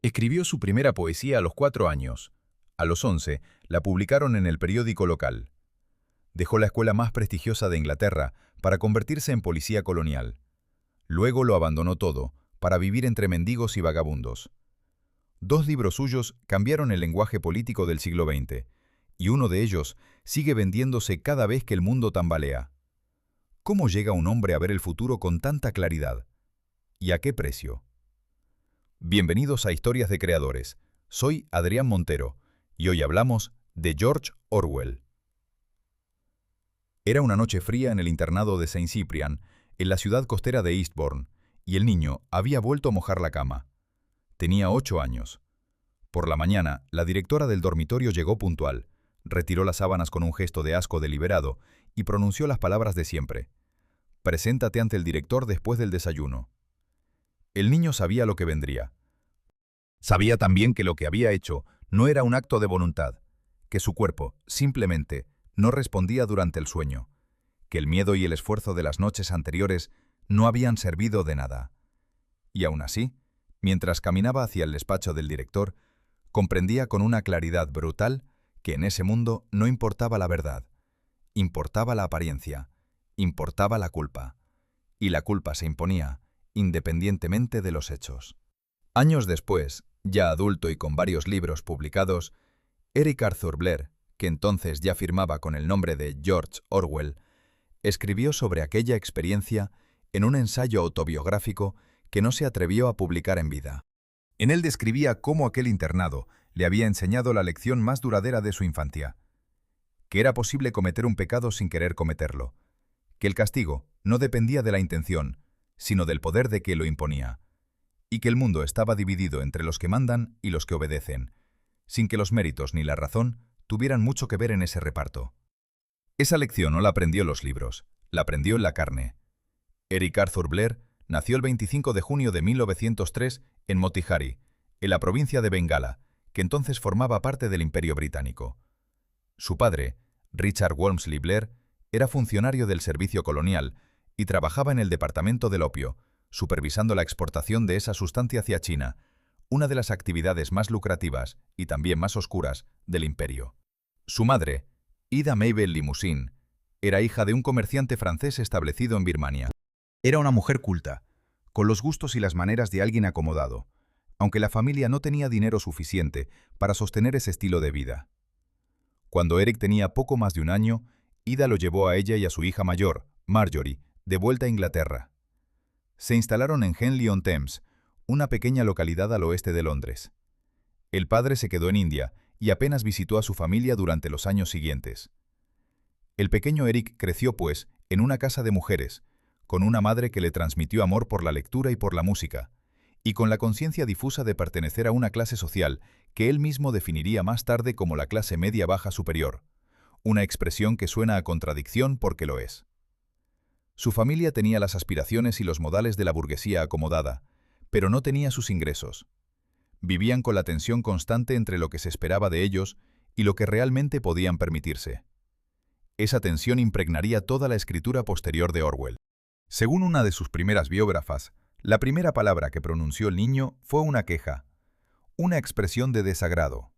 Escribió su primera poesía a los 4 años. A los 11, la publicaron en el periódico local. Dejó la escuela más prestigiosa de Inglaterra para convertirse en policía colonial. Luego lo abandonó todo, para vivir entre mendigos y vagabundos. 2 libros suyos cambiaron el lenguaje político del siglo XX, y uno de ellos sigue vendiéndose cada vez que el mundo tambalea. ¿Cómo llega un hombre a ver el futuro con tanta claridad? ¿Y a qué precio? Bienvenidos a Historias de Creadores. Soy Adrián Montero, y hoy hablamos de George Orwell. Era una noche fría en el internado de Saint Cyprian, en la ciudad costera de Eastbourne, y el niño había vuelto a mojar la cama. Tenía 8 años. Por la mañana, la directora del dormitorio llegó puntual, retiró las sábanas con un gesto de asco deliberado y pronunció las palabras de siempre. «Preséntate ante el director después del desayuno». El niño sabía lo que vendría. Sabía también que lo que había hecho no era un acto de voluntad, que su cuerpo, simplemente, no respondía durante el sueño, que el miedo y el esfuerzo de las noches anteriores no habían servido de nada. Y aún así, mientras caminaba hacia el despacho del director, comprendía con una claridad brutal que en ese mundo no importaba la verdad, importaba la apariencia, importaba la culpa, y la culpa se imponía independientemente de los hechos. Años después, ya adulto y con varios libros publicados, Eric Arthur Blair, que entonces ya firmaba con el nombre de George Orwell, escribió sobre aquella experiencia en un ensayo autobiográfico que no se atrevió a publicar en vida. En él describía cómo aquel internado le había enseñado la lección más duradera de su infancia, que era posible cometer un pecado sin querer cometerlo, que el castigo no dependía de la intención, sino del poder de que lo imponía, y que el mundo estaba dividido entre los que mandan y los que obedecen, sin que los méritos ni la razón tuvieran mucho que ver en ese reparto. Esa lección no la aprendió en los libros, la aprendió en la carne. Eric Arthur Blair nació el 25 de junio de 1903 en Motihari, en la provincia de Bengala, que entonces formaba parte del Imperio Británico. Su padre, Richard Walmsley Blair, era funcionario del servicio colonial y trabajaba en el departamento del opio, supervisando la exportación de esa sustancia hacia China, una de las actividades más lucrativas y también más oscuras del imperio. Su madre, Ida Mabel Limousin, era hija de un comerciante francés establecido en Birmania. Era una mujer culta, con los gustos y las maneras de alguien acomodado, aunque la familia no tenía dinero suficiente para sostener ese estilo de vida. Cuando Eric tenía poco más de un año, Ida lo llevó a ella y a su hija mayor, Marjorie, de vuelta a Inglaterra. Se instalaron en Henley-on-Thames, una pequeña localidad al oeste de Londres. El padre se quedó en India y apenas visitó a su familia durante los años siguientes. El pequeño Eric creció, pues, en una casa de mujeres, con una madre que le transmitió amor por la lectura y por la música, y con la conciencia difusa de pertenecer a una clase social que él mismo definiría más tarde como la clase media-baja superior, una expresión que suena a contradicción porque lo es. Su familia tenía las aspiraciones y los modales de la burguesía acomodada, pero no tenía sus ingresos. Vivían con la tensión constante entre lo que se esperaba de ellos y lo que realmente podían permitirse. Esa tensión impregnaría toda la escritura posterior de Orwell. Según una de sus primeras biógrafas, la primera palabra que pronunció el niño fue una queja, una expresión de desagrado.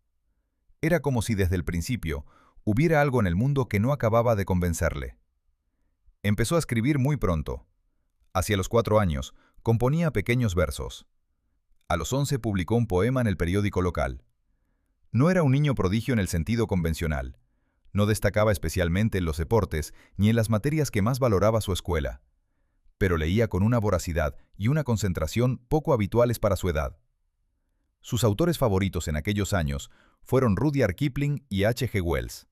Era como si desde el principio hubiera algo en el mundo que no acababa de convencerle. Empezó a escribir muy pronto. Hacia los 4 años, componía pequeños versos. A los 11 publicó un poema en el periódico local. No era un niño prodigio en el sentido convencional. No destacaba especialmente en los deportes ni en las materias que más valoraba su escuela. Pero leía con una voracidad y una concentración poco habituales para su edad. Sus autores favoritos en aquellos años fueron Rudyard Kipling y H. G. Wells.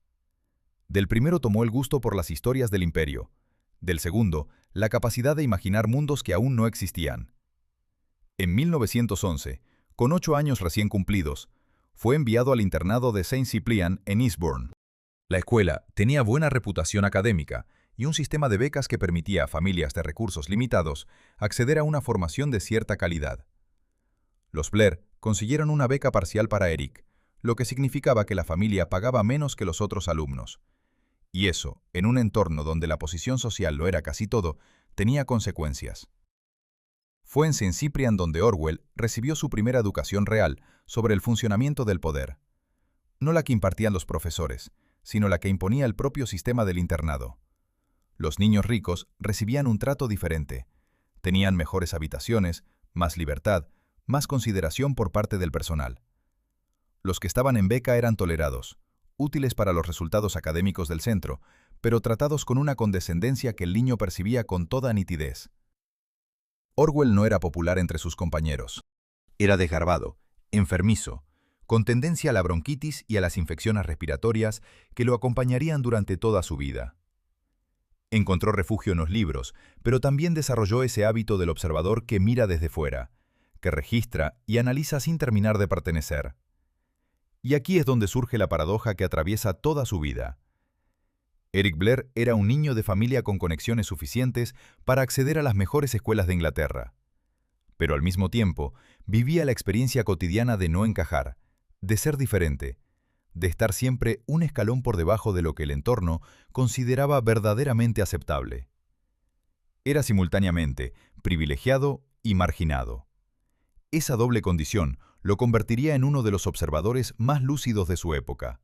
Del primero tomó el gusto por las historias del imperio. Del segundo, la capacidad de imaginar mundos que aún no existían. En 1911, con 8 años recién cumplidos, fue enviado al internado de Saint Cyprian en Eastbourne. La escuela tenía buena reputación académica y un sistema de becas que permitía a familias de recursos limitados acceder a una formación de cierta calidad. Los Blair consiguieron una beca parcial para Eric, lo que significaba que la familia pagaba menos que los otros alumnos. Y eso, en un entorno donde la posición social lo era casi todo, tenía consecuencias. Fue en Saint Cyprian donde Orwell recibió su primera educación real sobre el funcionamiento del poder. No la que impartían los profesores, sino la que imponía el propio sistema del internado. Los niños ricos recibían un trato diferente. Tenían mejores habitaciones, más libertad, más consideración por parte del personal. Los que estaban en beca eran tolerados, útiles para los resultados académicos del centro, pero tratados con una condescendencia que el niño percibía con toda nitidez. Orwell no era popular entre sus compañeros. Era desgarbado, enfermizo, con tendencia a la bronquitis y a las infecciones respiratorias que lo acompañarían durante toda su vida. Encontró refugio en los libros, pero también desarrolló ese hábito del observador que mira desde fuera, que registra y analiza sin terminar de pertenecer. Y aquí es donde surge la paradoja que atraviesa toda su vida. Eric Blair era un niño de familia con conexiones suficientes para acceder a las mejores escuelas de Inglaterra. Pero al mismo tiempo, vivía la experiencia cotidiana de no encajar, de ser diferente, de estar siempre un escalón por debajo de lo que el entorno consideraba verdaderamente aceptable. Era simultáneamente privilegiado y marginado. Esa doble condición lo convertiría en uno de los observadores más lúcidos de su época.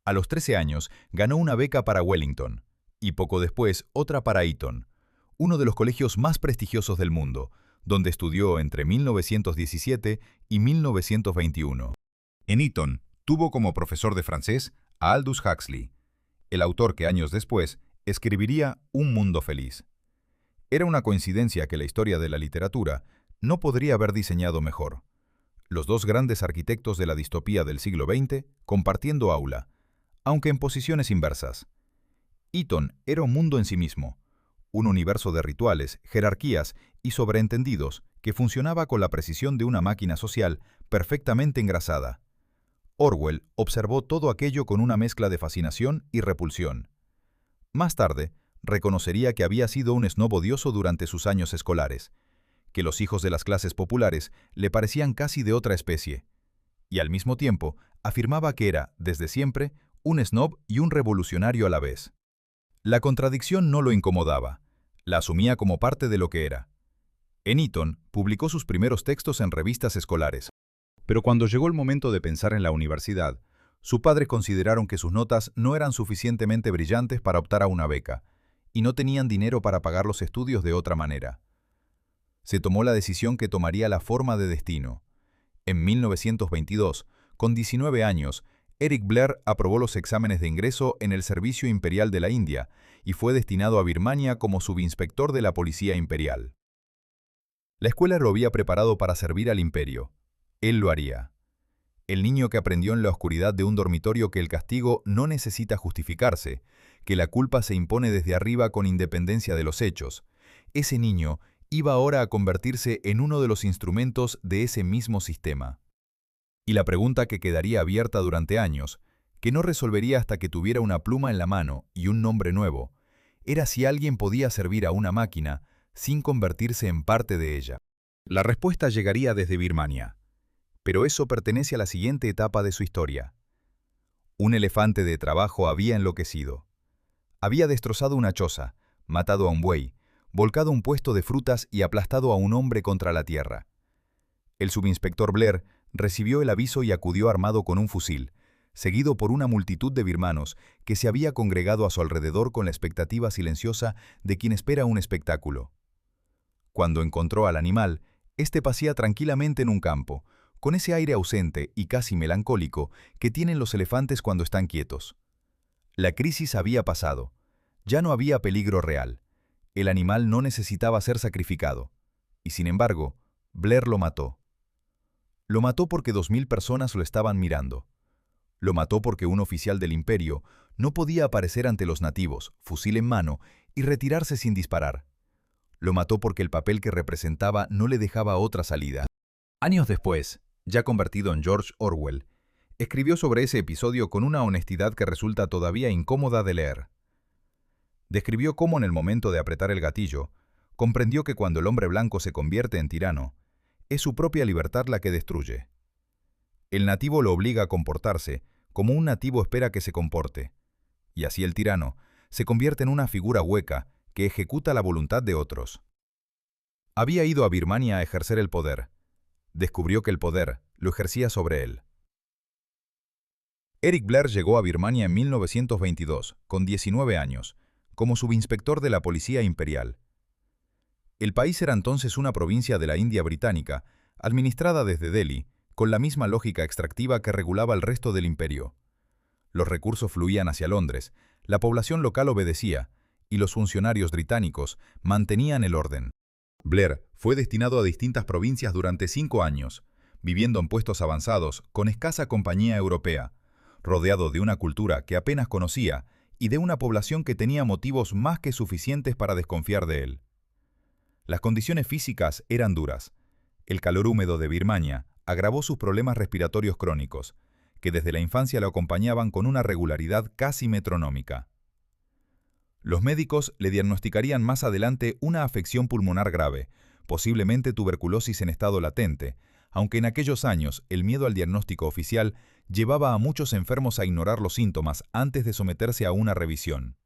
A los 13 años ganó una beca para Wellington y poco después otra para Eton, uno de los colegios más prestigiosos del mundo, donde estudió entre 1917 y 1921. En Eton tuvo como profesor de francés a Aldous Huxley, el autor que años después escribiría Un mundo feliz. Era una coincidencia que la historia de la literatura no podría haber diseñado mejor. Los dos grandes arquitectos de la distopía del siglo XX compartiendo aula, aunque en posiciones inversas. Eton era un mundo en sí mismo, un universo de rituales, jerarquías y sobreentendidos que funcionaba con la precisión de una máquina social perfectamente engrasada. Orwell observó todo aquello con una mezcla de fascinación y repulsión. Más tarde, reconocería que había sido un snob odioso durante sus años escolares, que los hijos de las clases populares le parecían casi de otra especie, y al mismo tiempo afirmaba que era, desde siempre, un snob y un revolucionario a la vez. La contradicción no lo incomodaba, la asumía como parte de lo que era. En Eton publicó sus primeros textos en revistas escolares, pero cuando llegó el momento de pensar en la universidad, sus padres consideraron que sus notas no eran suficientemente brillantes para optar a una beca, y no tenían dinero para pagar los estudios de otra manera. Se tomó la decisión que tomaría la forma de destino. En 1922, con 19 años, Eric Blair aprobó los exámenes de ingreso en el Servicio Imperial de la India y fue destinado a Birmania como subinspector de la Policía Imperial. La escuela lo había preparado para servir al imperio. Él lo haría. El niño que aprendió en la oscuridad de un dormitorio que el castigo no necesita justificarse, que la culpa se impone desde arriba con independencia de los hechos. Ese niño iba ahora a convertirse en uno de los instrumentos de ese mismo sistema. Y la pregunta que quedaría abierta durante años, que no resolvería hasta que tuviera una pluma en la mano y un nombre nuevo, era si alguien podía servir a una máquina sin convertirse en parte de ella. La respuesta llegaría desde Birmania, pero eso pertenece a la siguiente etapa de su historia. Un elefante de trabajo había enloquecido. Había destrozado una choza, matado a un buey, volcado un puesto de frutas y aplastado a un hombre contra la tierra. El subinspector Blair recibió el aviso y acudió armado con un fusil, seguido por una multitud de birmanos que se había congregado a su alrededor con la expectativa silenciosa de quien espera un espectáculo. Cuando encontró al animal, éste pasea tranquilamente en un campo, con ese aire ausente y casi melancólico que tienen los elefantes cuando están quietos. La crisis había pasado. Ya no había peligro real. El animal no necesitaba ser sacrificado. Y sin embargo, Blair lo mató. Lo mató porque 2000 personas lo estaban mirando. Lo mató porque un oficial del imperio no podía aparecer ante los nativos, fusil en mano, y retirarse sin disparar. Lo mató porque el papel que representaba no le dejaba otra salida. Años después, ya convertido en George Orwell, escribió sobre ese episodio con una honestidad que resulta todavía incómoda de leer. Describió cómo en el momento de apretar el gatillo, comprendió que cuando el hombre blanco se convierte en tirano, es su propia libertad la que destruye. El nativo lo obliga a comportarse como un nativo espera que se comporte, y así el tirano se convierte en una figura hueca que ejecuta la voluntad de otros. Había ido a Birmania a ejercer el poder. Descubrió que el poder lo ejercía sobre él. Eric Blair llegó a Birmania en 1922, con 19 años, como subinspector de la Policía Imperial. El país era entonces una provincia de la India británica, administrada desde Delhi, con la misma lógica extractiva que regulaba el resto del imperio. Los recursos fluían hacia Londres, la población local obedecía, y los funcionarios británicos mantenían el orden. Blair fue destinado a distintas provincias durante 5 años, viviendo en puestos avanzados con escasa compañía europea, rodeado de una cultura que apenas conocía y de una población que tenía motivos más que suficientes para desconfiar de él. Las condiciones físicas eran duras. El calor húmedo de Birmania agravó sus problemas respiratorios crónicos, que desde la infancia lo acompañaban con una regularidad casi metronómica. Los médicos le diagnosticarían más adelante una afección pulmonar grave, posiblemente tuberculosis en estado latente, aunque en aquellos años el miedo al diagnóstico oficial llevaba a muchos enfermos a ignorar los síntomas antes de someterse a una revisión.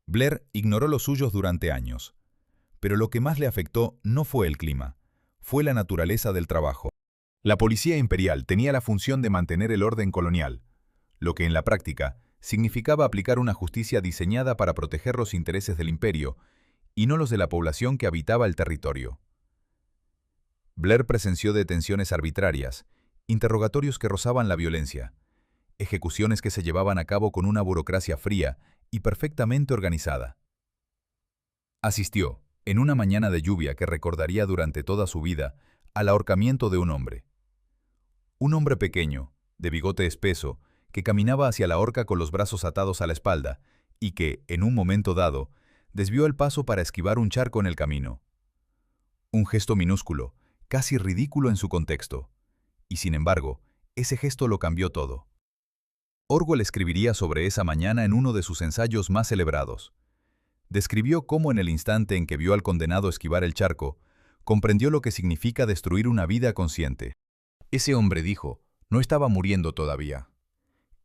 Blair ignoró los suyos durante años. Pero lo que más le afectó no fue el clima, fue la naturaleza del trabajo. La policía imperial tenía la función de mantener el orden colonial, lo que en la práctica significaba aplicar una justicia diseñada para proteger los intereses del imperio y no los de la población que habitaba el territorio. Blair presenció detenciones arbitrarias, interrogatorios que rozaban la violencia, ejecuciones que se llevaban a cabo con una burocracia fría y perfectamente organizada. Asistió, en una mañana de lluvia que recordaría durante toda su vida, al ahorcamiento de un hombre. Un hombre pequeño, de bigote espeso, que caminaba hacia la horca con los brazos atados a la espalda y que, en un momento dado, desvió el paso para esquivar un charco en el camino. Un gesto minúsculo, casi ridículo en su contexto. Y sin embargo, ese gesto lo cambió todo. Orwell escribiría sobre esa mañana en uno de sus ensayos más celebrados. Describió cómo en el instante en que vio al condenado esquivar el charco, comprendió lo que significa destruir una vida consciente. Ese hombre, dijo, no estaba muriendo todavía.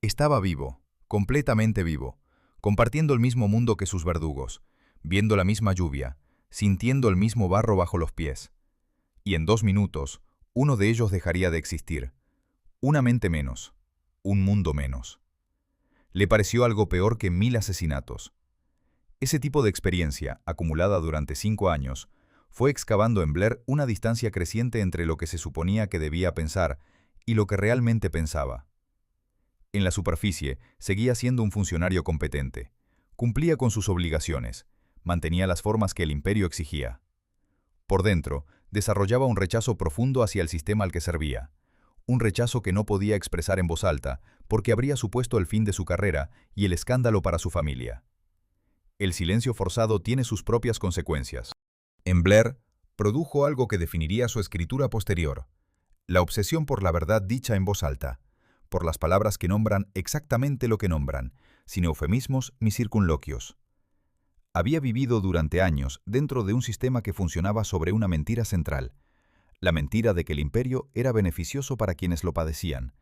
Estaba vivo, completamente vivo, compartiendo el mismo mundo que sus verdugos, viendo la misma lluvia, sintiendo el mismo barro bajo los pies. Y en 2 minutos, uno de ellos dejaría de existir. Una mente menos, un mundo menos. Le pareció algo peor que 1000 asesinatos. Ese tipo de experiencia, acumulada durante 5 años, fue excavando en Blair una distancia creciente entre lo que se suponía que debía pensar y lo que realmente pensaba. En la superficie, seguía siendo un funcionario competente. Cumplía con sus obligaciones, mantenía las formas que el imperio exigía. Por dentro, desarrollaba un rechazo profundo hacia el sistema al que servía. Un rechazo que no podía expresar en voz alta, porque habría supuesto el fin de su carrera y el escándalo para su familia. El silencio forzado tiene sus propias consecuencias. En Blair, produjo algo que definiría su escritura posterior: la obsesión por la verdad dicha en voz alta, por las palabras que nombran exactamente lo que nombran, sin eufemismos ni circunloquios. Había vivido durante años dentro de un sistema que funcionaba sobre una mentira central, la mentira de que el imperio era beneficioso para quienes lo padecían,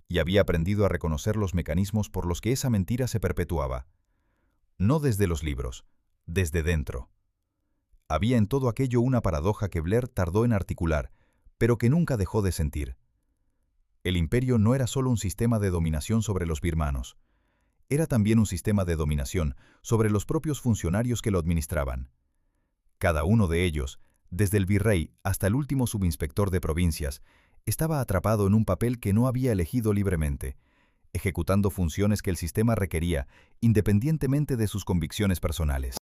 y había aprendido a reconocer los mecanismos por los que esa mentira se perpetuaba. No desde los libros, desde dentro. Había en todo aquello una paradoja que Blair tardó en articular, pero que nunca dejó de sentir. El imperio no era solo un sistema de dominación sobre los birmanos, era también un sistema de dominación sobre los propios funcionarios que lo administraban. Cada uno de ellos, desde el virrey hasta el último subinspector de provincias, estaba atrapado en un papel que no había elegido libremente, ejecutando funciones que el sistema requería, independientemente de sus convicciones personales.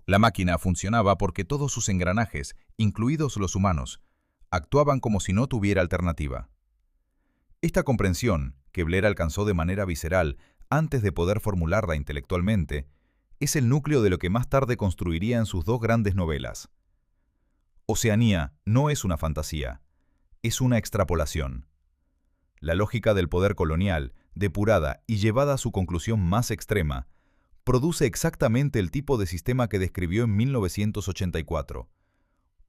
La máquina funcionaba porque todos sus engranajes, incluidos los humanos, actuaban como si no tuviera alternativa. Esta comprensión, que Blair alcanzó de manera visceral antes de poder formularla intelectualmente, es el núcleo de lo que más tarde construiría en sus 2 grandes novelas. Oceanía no es una fantasía, es una extrapolación. La lógica del poder colonial, depurada y llevada a su conclusión más extrema, produce exactamente el tipo de sistema que describió en 1984.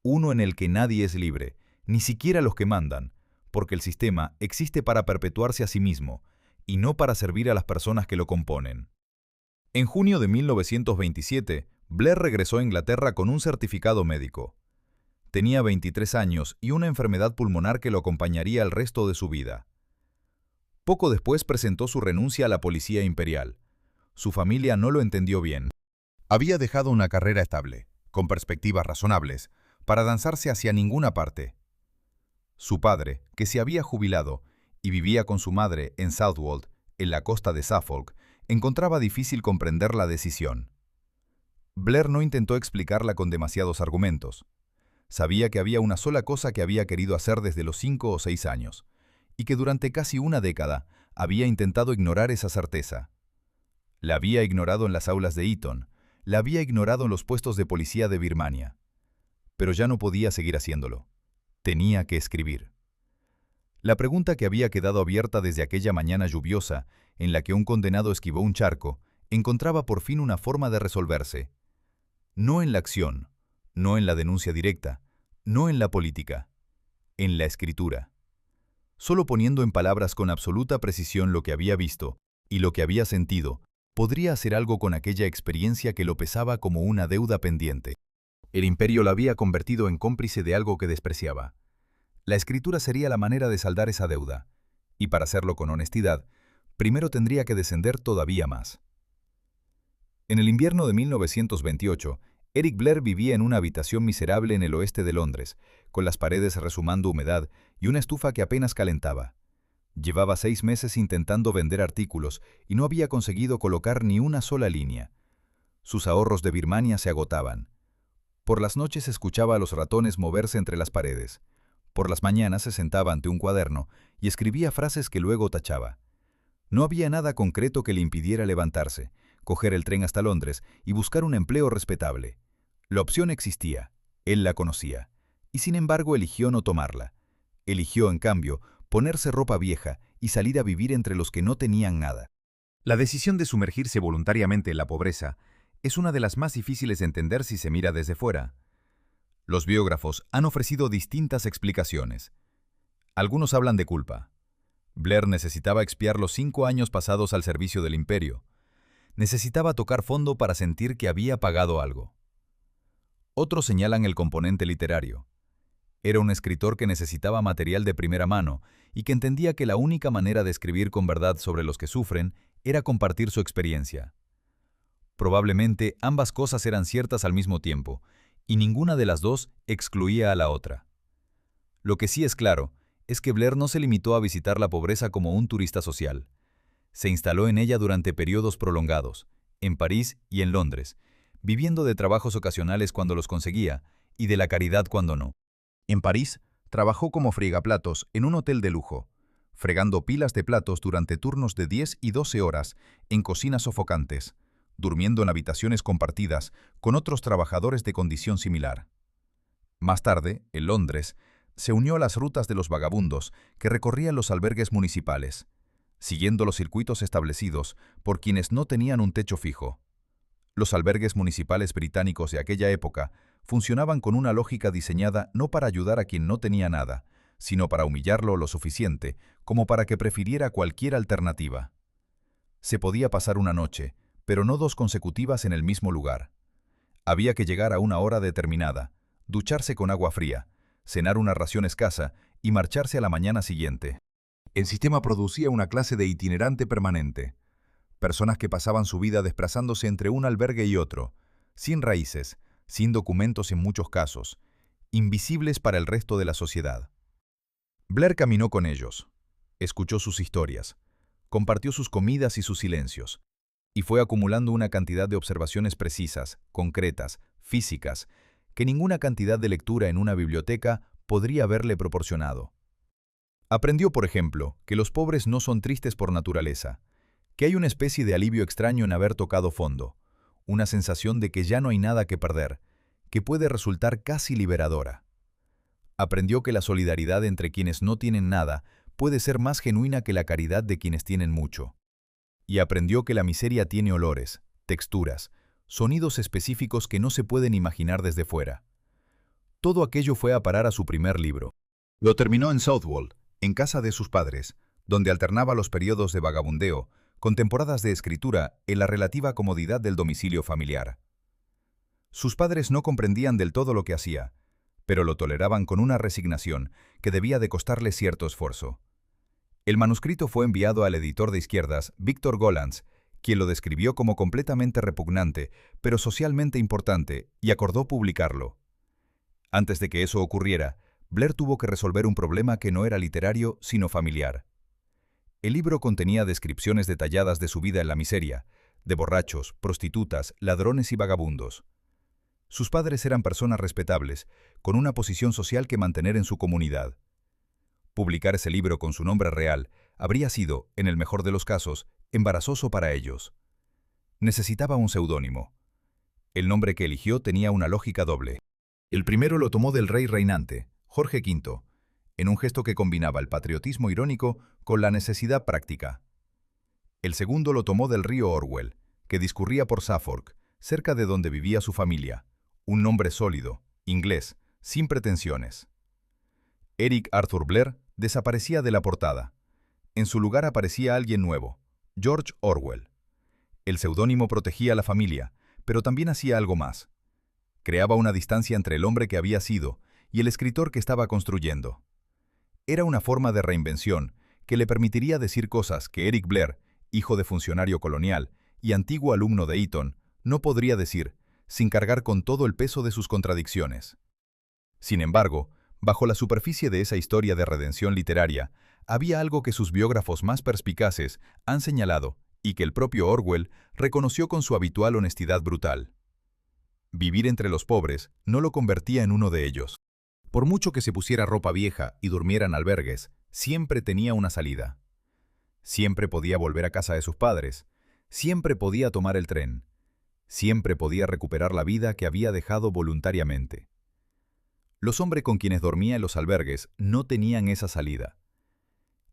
Uno en el que nadie es libre, ni siquiera los que mandan, porque el sistema existe para perpetuarse a sí mismo, y no para servir a las personas que lo componen. En junio de 1927, Blair regresó a Inglaterra con un certificado médico. Tenía 23 años y una enfermedad pulmonar que lo acompañaría el resto de su vida. Poco después presentó su renuncia a la Policía Imperial. Su familia no lo entendió bien. Había dejado una carrera estable, con perspectivas razonables, para lanzarse hacia ninguna parte. Su padre, que se había jubilado y vivía con su madre en Southwold, en la costa de Suffolk, encontraba difícil comprender la decisión. Blair no intentó explicarla con demasiados argumentos. Sabía que había una sola cosa que había querido hacer desde los 5 o 6 años, y que durante casi una década había intentado ignorar esa certeza. La había ignorado en las aulas de Eton, la había ignorado en los puestos de policía de Birmania. Pero ya no podía seguir haciéndolo. Tenía que escribir. La pregunta que había quedado abierta desde aquella mañana lluviosa, en la que un condenado esquivó un charco, encontraba por fin una forma de resolverse. No en la acción, no en la denuncia directa, no en la política, en la escritura. Solo poniendo en palabras con absoluta precisión lo que había visto y lo que había sentido, podría hacer algo con aquella experiencia que lo pesaba como una deuda pendiente. El imperio lo había convertido en cómplice de algo que despreciaba. La escritura sería la manera de saldar esa deuda, y para hacerlo con honestidad, primero tendría que descender todavía más. En el invierno de 1928, Eric Blair vivía en una habitación miserable en el oeste de Londres, con las paredes rezumando humedad y una estufa que apenas calentaba. Llevaba 6 meses intentando vender artículos y no había conseguido colocar ni una sola línea. Sus ahorros de Birmania se agotaban. Por las noches escuchaba a los ratones moverse entre las paredes. Por las mañanas se sentaba ante un cuaderno y escribía frases que luego tachaba. No había nada concreto que le impidiera levantarse, coger el tren hasta Londres y buscar un empleo respetable. La opción existía, él la conocía, y sin embargo eligió no tomarla. Eligió, en cambio, ponerse ropa vieja y salir a vivir entre los que no tenían nada. La decisión de sumergirse voluntariamente en la pobreza es una de las más difíciles de entender si se mira desde fuera. Los biógrafos han ofrecido distintas explicaciones. Algunos hablan de culpa. Blair necesitaba expiar los 5 años pasados al servicio del imperio. Necesitaba tocar fondo para sentir que había pagado algo. Otros señalan el componente literario. Era un escritor que necesitaba material de primera mano y que entendía que la única manera de escribir con verdad sobre los que sufren era compartir su experiencia. Probablemente ambas cosas eran ciertas al mismo tiempo, y ninguna de las dos excluía a la otra. Lo que sí es claro es que Blair no se limitó a visitar la pobreza como un turista social. Se instaló en ella durante periodos prolongados, en París y en Londres, viviendo de trabajos ocasionales cuando los conseguía y de la caridad cuando no. En París, trabajó como fregaplatos en un hotel de lujo, fregando pilas de platos durante turnos de 10 y 12 horas en cocinas sofocantes, durmiendo en habitaciones compartidas con otros trabajadores de condición similar. Más tarde, en Londres, se unió a las rutas de los vagabundos que recorrían los albergues municipales, siguiendo los circuitos establecidos por quienes no tenían un techo fijo. Los albergues municipales británicos de aquella época funcionaban con una lógica diseñada no para ayudar a quien no tenía nada, sino para humillarlo lo suficiente como para que prefiriera cualquier alternativa. Se podía pasar una noche, pero no 2 consecutivas en el mismo lugar. Había que llegar a una hora determinada, ducharse con agua fría, cenar una ración escasa y marcharse a la mañana siguiente. El sistema producía una clase de itinerante permanente. Personas que pasaban su vida desplazándose entre un albergue y otro, sin raíces, sin documentos en muchos casos, invisibles para el resto de la sociedad. Blair caminó con ellos, escuchó sus historias, compartió sus comidas y sus silencios, y fue acumulando una cantidad de observaciones precisas, concretas, físicas, que ninguna cantidad de lectura en una biblioteca podría haberle proporcionado. Aprendió, por ejemplo, que los pobres no son tristes por naturaleza, que hay una especie de alivio extraño en haber tocado fondo, una sensación de que ya no hay nada que perder, que puede resultar casi liberadora. Aprendió que la solidaridad entre quienes no tienen nada puede ser más genuina que la caridad de quienes tienen mucho. Y aprendió que la miseria tiene olores, texturas, sonidos específicos que no se pueden imaginar desde fuera. Todo aquello fue a parar a su primer libro. Lo terminó en Southwold, en casa de sus padres, donde alternaba los periodos de vagabundeo con temporadas de escritura en la relativa comodidad del domicilio familiar. Sus padres no comprendían del todo lo que hacía, pero lo toleraban con una resignación que debía de costarle cierto esfuerzo. El manuscrito fue enviado al editor de izquierdas, Víctor Gollancz, quien lo describió como completamente repugnante, pero socialmente importante, y acordó publicarlo. Antes de que eso ocurriera, Blair tuvo que resolver un problema que no era literario, sino familiar. El libro contenía descripciones detalladas de su vida en la miseria, de borrachos, prostitutas, ladrones y vagabundos. Sus padres eran personas respetables, con una posición social que mantener en su comunidad. Publicar ese libro con su nombre real habría sido, en el mejor de los casos, embarazoso para ellos. Necesitaba un seudónimo. El nombre que eligió tenía una lógica doble. El primero lo tomó del rey reinante, Jorge V, en un gesto que combinaba el patriotismo irónico con la necesidad práctica. El segundo lo tomó del río Orwell, que discurría por Suffolk, cerca de donde vivía su familia. Un nombre sólido, inglés, sin pretensiones. Eric Arthur Blair desaparecía de la portada. En su lugar aparecía alguien nuevo, George Orwell. El seudónimo protegía a la familia, pero también hacía algo más. Creaba una distancia entre el hombre que había sido y el escritor que estaba construyendo. Era una forma de reinvención que le permitiría decir cosas que Eric Blair, hijo de funcionario colonial y antiguo alumno de Eton, no podría decir, sin cargar con todo el peso de sus contradicciones. Sin embargo, bajo la superficie de esa historia de redención literaria, había algo que sus biógrafos más perspicaces han señalado y que el propio Orwell reconoció con su habitual honestidad brutal. Vivir entre los pobres no lo convertía en uno de ellos. Por mucho que se pusiera ropa vieja y durmiera en albergues, siempre tenía una salida. Siempre podía volver a casa de sus padres, siempre podía tomar el tren, siempre podía recuperar la vida que había dejado voluntariamente. Los hombres con quienes dormía en los albergues no tenían esa salida.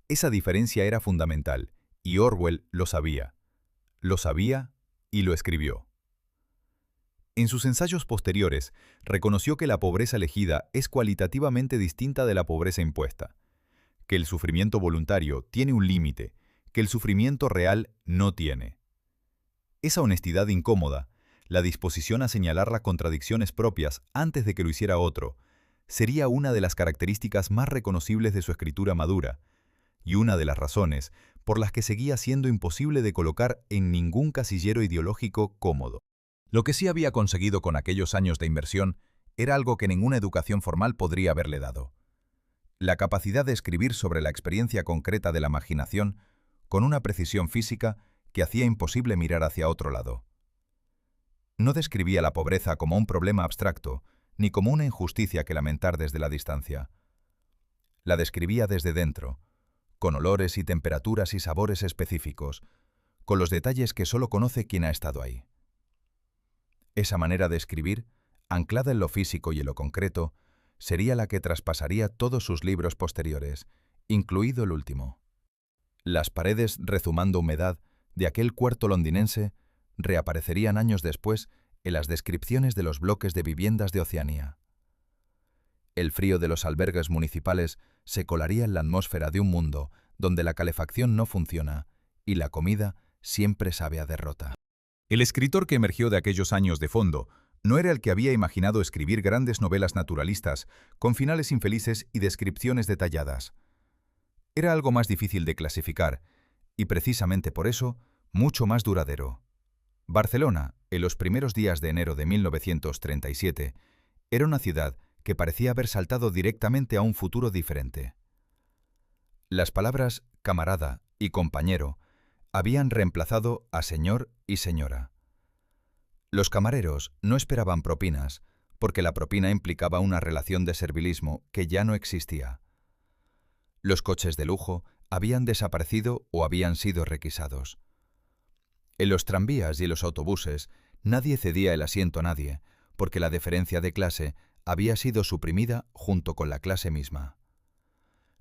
Esa diferencia era fundamental, y Orwell lo sabía y lo escribió. En sus ensayos posteriores, reconoció que la pobreza elegida es cualitativamente distinta de la pobreza impuesta, que el sufrimiento voluntario tiene un límite, que el sufrimiento real no tiene. Esa honestidad incómoda, la disposición a señalar las contradicciones propias antes de que lo hiciera otro, sería una de las características más reconocibles de su escritura madura, y una de las razones por las que seguía siendo imposible de colocar en ningún casillero ideológico cómodo. Lo que sí había conseguido con aquellos años de inversión era algo que ninguna educación formal podría haberle dado: la capacidad de escribir sobre la experiencia concreta de la imaginación con una precisión física que hacía imposible mirar hacia otro lado. No describía la pobreza como un problema abstracto, ni como una injusticia que lamentar desde la distancia. La describía desde dentro, con olores y temperaturas y sabores específicos, con los detalles que solo conoce quien ha estado ahí. Esa manera de escribir, anclada en lo físico y en lo concreto, sería la que traspasaría todos sus libros posteriores, incluido el último. Las paredes rezumando humedad de aquel cuarto londinense reaparecerían años después en las descripciones de los bloques de viviendas de Oceanía. El frío de los albergues municipales se colaría en la atmósfera de un mundo donde la calefacción no funciona y la comida siempre sabe a derrota. El escritor que emergió de aquellos años de fondo no era el que había imaginado escribir grandes novelas naturalistas con finales infelices y descripciones detalladas. Era algo más difícil de clasificar y, precisamente por eso, mucho más duradero. Barcelona, en los primeros días de enero de 1937, era una ciudad que parecía haber saltado directamente a un futuro diferente. Las palabras camarada y compañero habían reemplazado a señor y señora. Los camareros no esperaban propinas, porque la propina implicaba una relación de servilismo que ya no existía. Los coches de lujo habían desaparecido o habían sido requisados. En los tranvías y en los autobuses nadie cedía el asiento a nadie, porque la diferencia de clase había sido suprimida junto con la clase misma.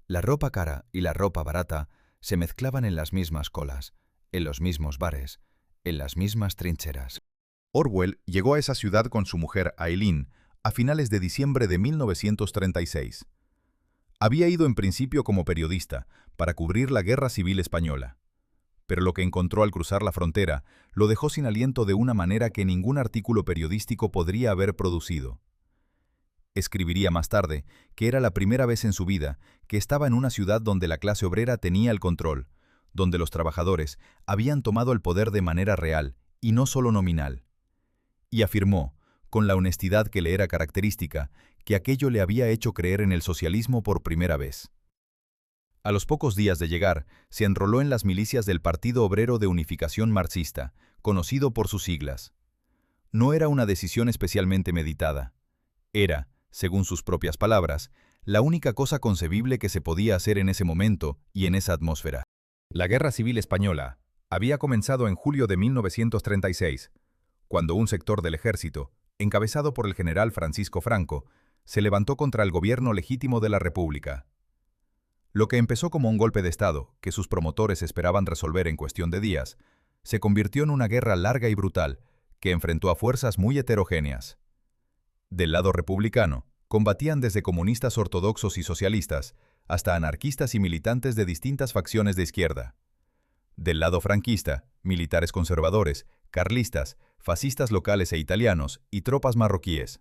La ropa cara y la ropa barata se mezclaban en las mismas colas, en los mismos bares, en las mismas trincheras. Orwell llegó a esa ciudad con su mujer Aileen a finales de diciembre de 1936. Había ido en principio como periodista para cubrir la Guerra Civil Española, pero lo que encontró al cruzar la frontera lo dejó sin aliento de una manera que ningún artículo periodístico podría haber producido. Escribiría más tarde que era la primera vez en su vida que estaba en una ciudad donde la clase obrera tenía el control, donde los trabajadores habían tomado el poder de manera real y no solo nominal. Y afirmó, con la honestidad que le era característica, que aquello le había hecho creer en el socialismo por primera vez. A los pocos días de llegar, se enroló en las milicias del Partido Obrero de Unificación Marxista, conocido por sus siglas. No era una decisión especialmente meditada. Era, según sus propias palabras, la única cosa concebible que se podía hacer en ese momento y en esa atmósfera. La Guerra Civil Española había comenzado en julio de 1936, cuando un sector del ejército, encabezado por el general Francisco Franco, se levantó contra el gobierno legítimo de la República. Lo que empezó como un golpe de Estado, que sus promotores esperaban resolver en cuestión de días, se convirtió en una guerra larga y brutal, que enfrentó a fuerzas muy heterogéneas. Del lado republicano, combatían desde comunistas ortodoxos y socialistas, hasta anarquistas y militantes de distintas facciones de izquierda. Del lado franquista, militares conservadores, carlistas, fascistas locales e italianos, y tropas marroquíes.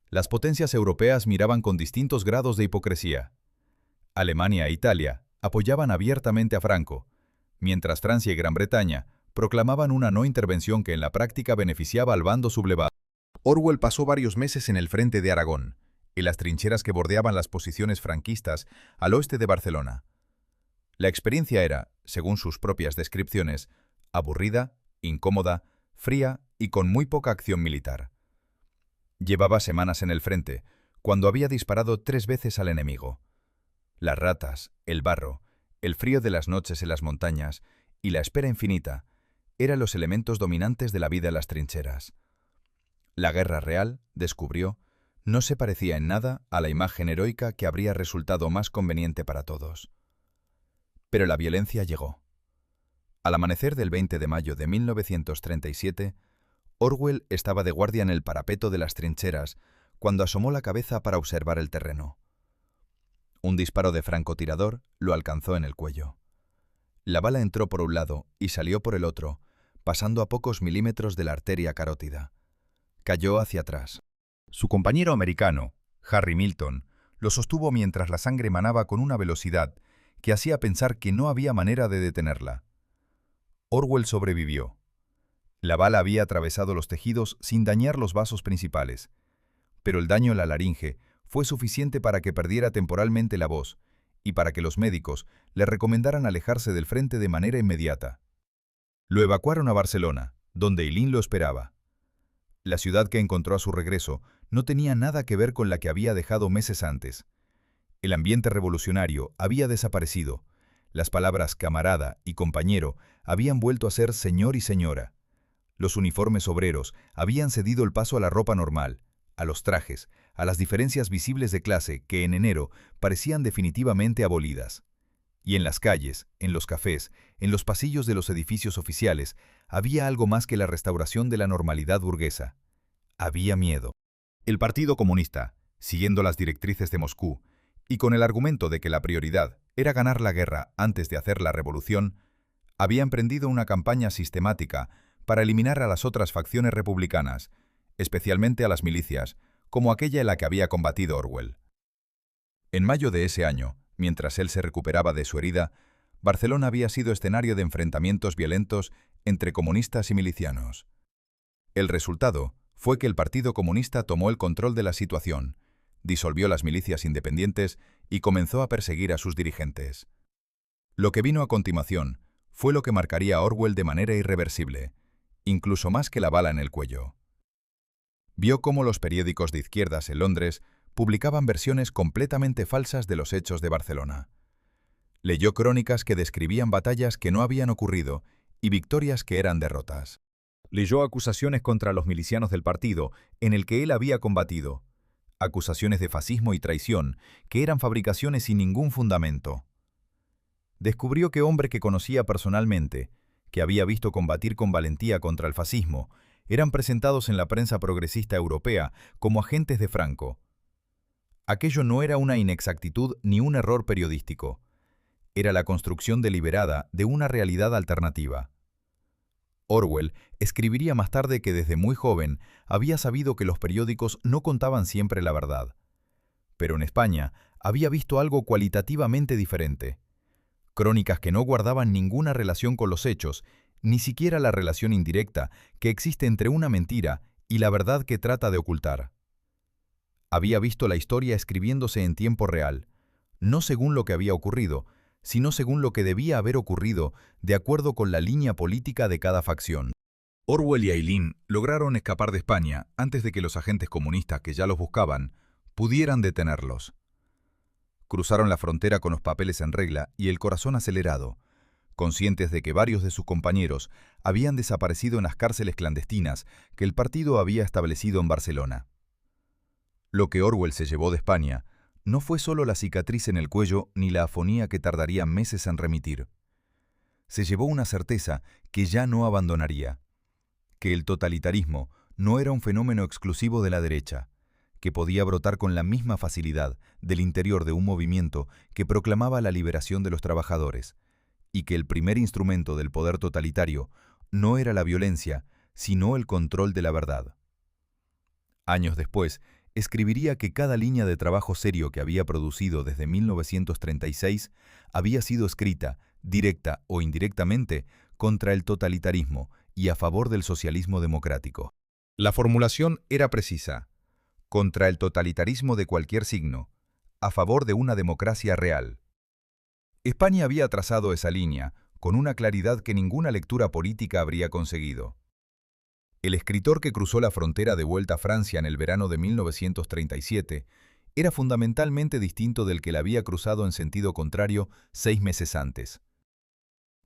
Las potencias europeas miraban con distintos grados de hipocresía. Alemania e Italia apoyaban abiertamente a Franco, mientras Francia y Gran Bretaña proclamaban una no intervención que en la práctica beneficiaba al bando sublevado. Orwell pasó varios meses en el frente de Aragón, en las trincheras que bordeaban las posiciones franquistas al oeste de Barcelona. La experiencia era, según sus propias descripciones, aburrida, incómoda, fría y con muy poca acción militar. Llevaba semanas en el frente, cuando había disparado 3 veces al enemigo. Las ratas, el barro, el frío de las noches en las montañas y la espera infinita eran los elementos dominantes de la vida en las trincheras. La guerra real, descubrió, no se parecía en nada a la imagen heroica que habría resultado más conveniente para todos. Pero la violencia llegó. Al amanecer del 20 de mayo de 1937, Orwell estaba de guardia en el parapeto de las trincheras cuando asomó la cabeza para observar el terreno. Un disparo de francotirador lo alcanzó en el cuello. La bala entró por un lado y salió por el otro, pasando a pocos milímetros de la arteria carótida. Cayó hacia atrás. Su compañero americano, Harry Milton, lo sostuvo mientras la sangre manaba con una velocidad que hacía pensar que no había manera de detenerla. Orwell sobrevivió. La bala había atravesado los tejidos sin dañar los vasos principales, pero el daño en la laringe fue suficiente para que perdiera temporalmente la voz y para que los médicos le recomendaran alejarse del frente de manera inmediata. Lo evacuaron a Barcelona, donde Eileen lo esperaba. La ciudad que encontró a su regreso no tenía nada que ver con la que había dejado meses antes. El ambiente revolucionario había desaparecido. Las palabras camarada y compañero habían vuelto a ser señor y señora. Los uniformes obreros habían cedido el paso a la ropa normal, a los trajes, a las diferencias visibles de clase que en enero parecían definitivamente abolidas. Y en las calles, en los cafés, en los pasillos de los edificios oficiales, había algo más que la restauración de la normalidad burguesa. Había miedo. El Partido Comunista, siguiendo las directrices de Moscú, y con el argumento de que la prioridad era ganar la guerra antes de hacer la revolución, había emprendido una campaña sistemática para eliminar a las otras facciones republicanas, especialmente a las milicias, como aquella en la que había combatido Orwell. En mayo de ese año, mientras él se recuperaba de su herida, Barcelona había sido escenario de enfrentamientos violentos entre comunistas y milicianos. El resultado fue que el Partido Comunista tomó el control de la situación, disolvió las milicias independientes y comenzó a perseguir a sus dirigentes. Lo que vino a continuación fue lo que marcaría a Orwell de manera irreversible, incluso más que la bala en el cuello. Vio cómo los periódicos de izquierdas en Londres publicaban versiones completamente falsas de los hechos de Barcelona. Leyó crónicas que describían batallas que no habían ocurrido y victorias que eran derrotas. Leyó acusaciones contra los milicianos del partido en el que él había combatido, acusaciones de fascismo y traición que eran fabricaciones sin ningún fundamento. Descubrió que hombres que conocía personalmente, que había visto combatir con valentía contra el fascismo, eran presentados en la prensa progresista europea como agentes de Franco. Aquello no era una inexactitud ni un error periodístico. Era la construcción deliberada de una realidad alternativa. Orwell escribiría más tarde que desde muy joven había sabido que los periódicos no contaban siempre la verdad. Pero en España había visto algo cualitativamente diferente. Crónicas que no guardaban ninguna relación con los hechos, ni siquiera la relación indirecta que existe entre una mentira y la verdad que trata de ocultar. Había visto la historia escribiéndose en tiempo real, no según lo que había ocurrido, sino según lo que debía haber ocurrido de acuerdo con la línea política de cada facción. Orwell y Eileen lograron escapar de España antes de que los agentes comunistas que ya los buscaban pudieran detenerlos. Cruzaron la frontera con los papeles en regla y el corazón acelerado, conscientes de que varios de sus compañeros habían desaparecido en las cárceles clandestinas que el partido había establecido en Barcelona. Lo que Orwell se llevó de España no fue solo la cicatriz en el cuello ni la afonía que tardaría meses en remitir. Se llevó una certeza que ya no abandonaría, que el totalitarismo no era un fenómeno exclusivo de la derecha, que podía brotar con la misma facilidad del interior de un movimiento que proclamaba la liberación de los trabajadores, y que el primer instrumento del poder totalitario no era la violencia, sino el control de la verdad. Años después, escribiría que cada línea de trabajo serio que había producido desde 1936 había sido escrita, directa o indirectamente, contra el totalitarismo y a favor del socialismo democrático. La formulación era precisa: contra el totalitarismo de cualquier signo, a favor de una democracia real. España había trazado esa línea con una claridad que ninguna lectura política habría conseguido. El escritor que cruzó la frontera de vuelta a Francia en el verano de 1937 era fundamentalmente distinto del que la había cruzado en sentido contrario 6 meses antes.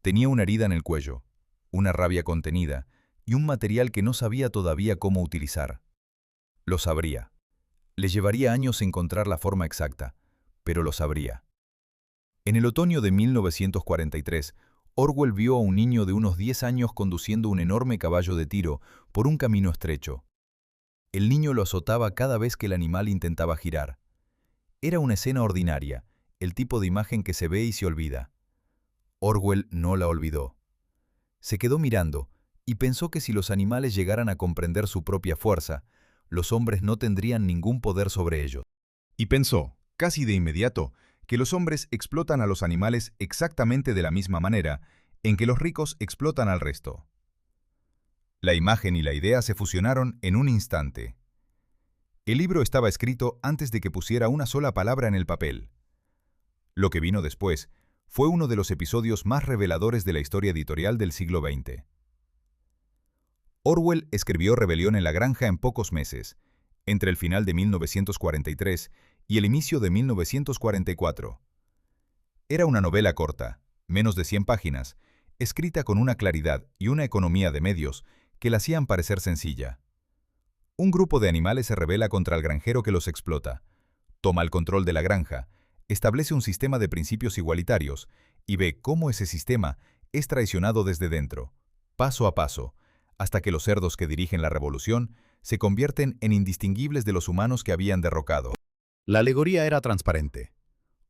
Tenía una herida en el cuello, una rabia contenida y un material que no sabía todavía cómo utilizar. Lo sabría. Le llevaría años encontrar la forma exacta, pero lo sabría. En el otoño de 1943, Orwell vio a un niño de unos 10 años conduciendo un enorme caballo de tiro por un camino estrecho. El niño lo azotaba cada vez que el animal intentaba girar. Era una escena ordinaria, el tipo de imagen que se ve y se olvida. Orwell no la olvidó. Se quedó mirando y pensó que si los animales llegaran a comprender su propia fuerza, los hombres no tendrían ningún poder sobre ellos. Y pensó, casi de inmediato, que los hombres explotan a los animales exactamente de la misma manera en que los ricos explotan al resto. La imagen y la idea se fusionaron en un instante. El libro estaba escrito antes de que pusiera una sola palabra en el papel. Lo que vino después fue uno de los episodios más reveladores de la historia editorial del siglo XX. Orwell escribió Rebelión en la Granja en pocos meses, entre el final de 1943 y el inicio de 1944. Era una novela corta, menos de 100 páginas, escrita con una claridad y una economía de medios que la hacían parecer sencilla. Un grupo de animales se rebela contra el granjero que los explota, toma el control de la granja, establece un sistema de principios igualitarios y ve cómo ese sistema es traicionado desde dentro, paso a paso, hasta que los cerdos que dirigen la revolución se convierten en indistinguibles de los humanos que habían derrocado. La alegoría era transparente.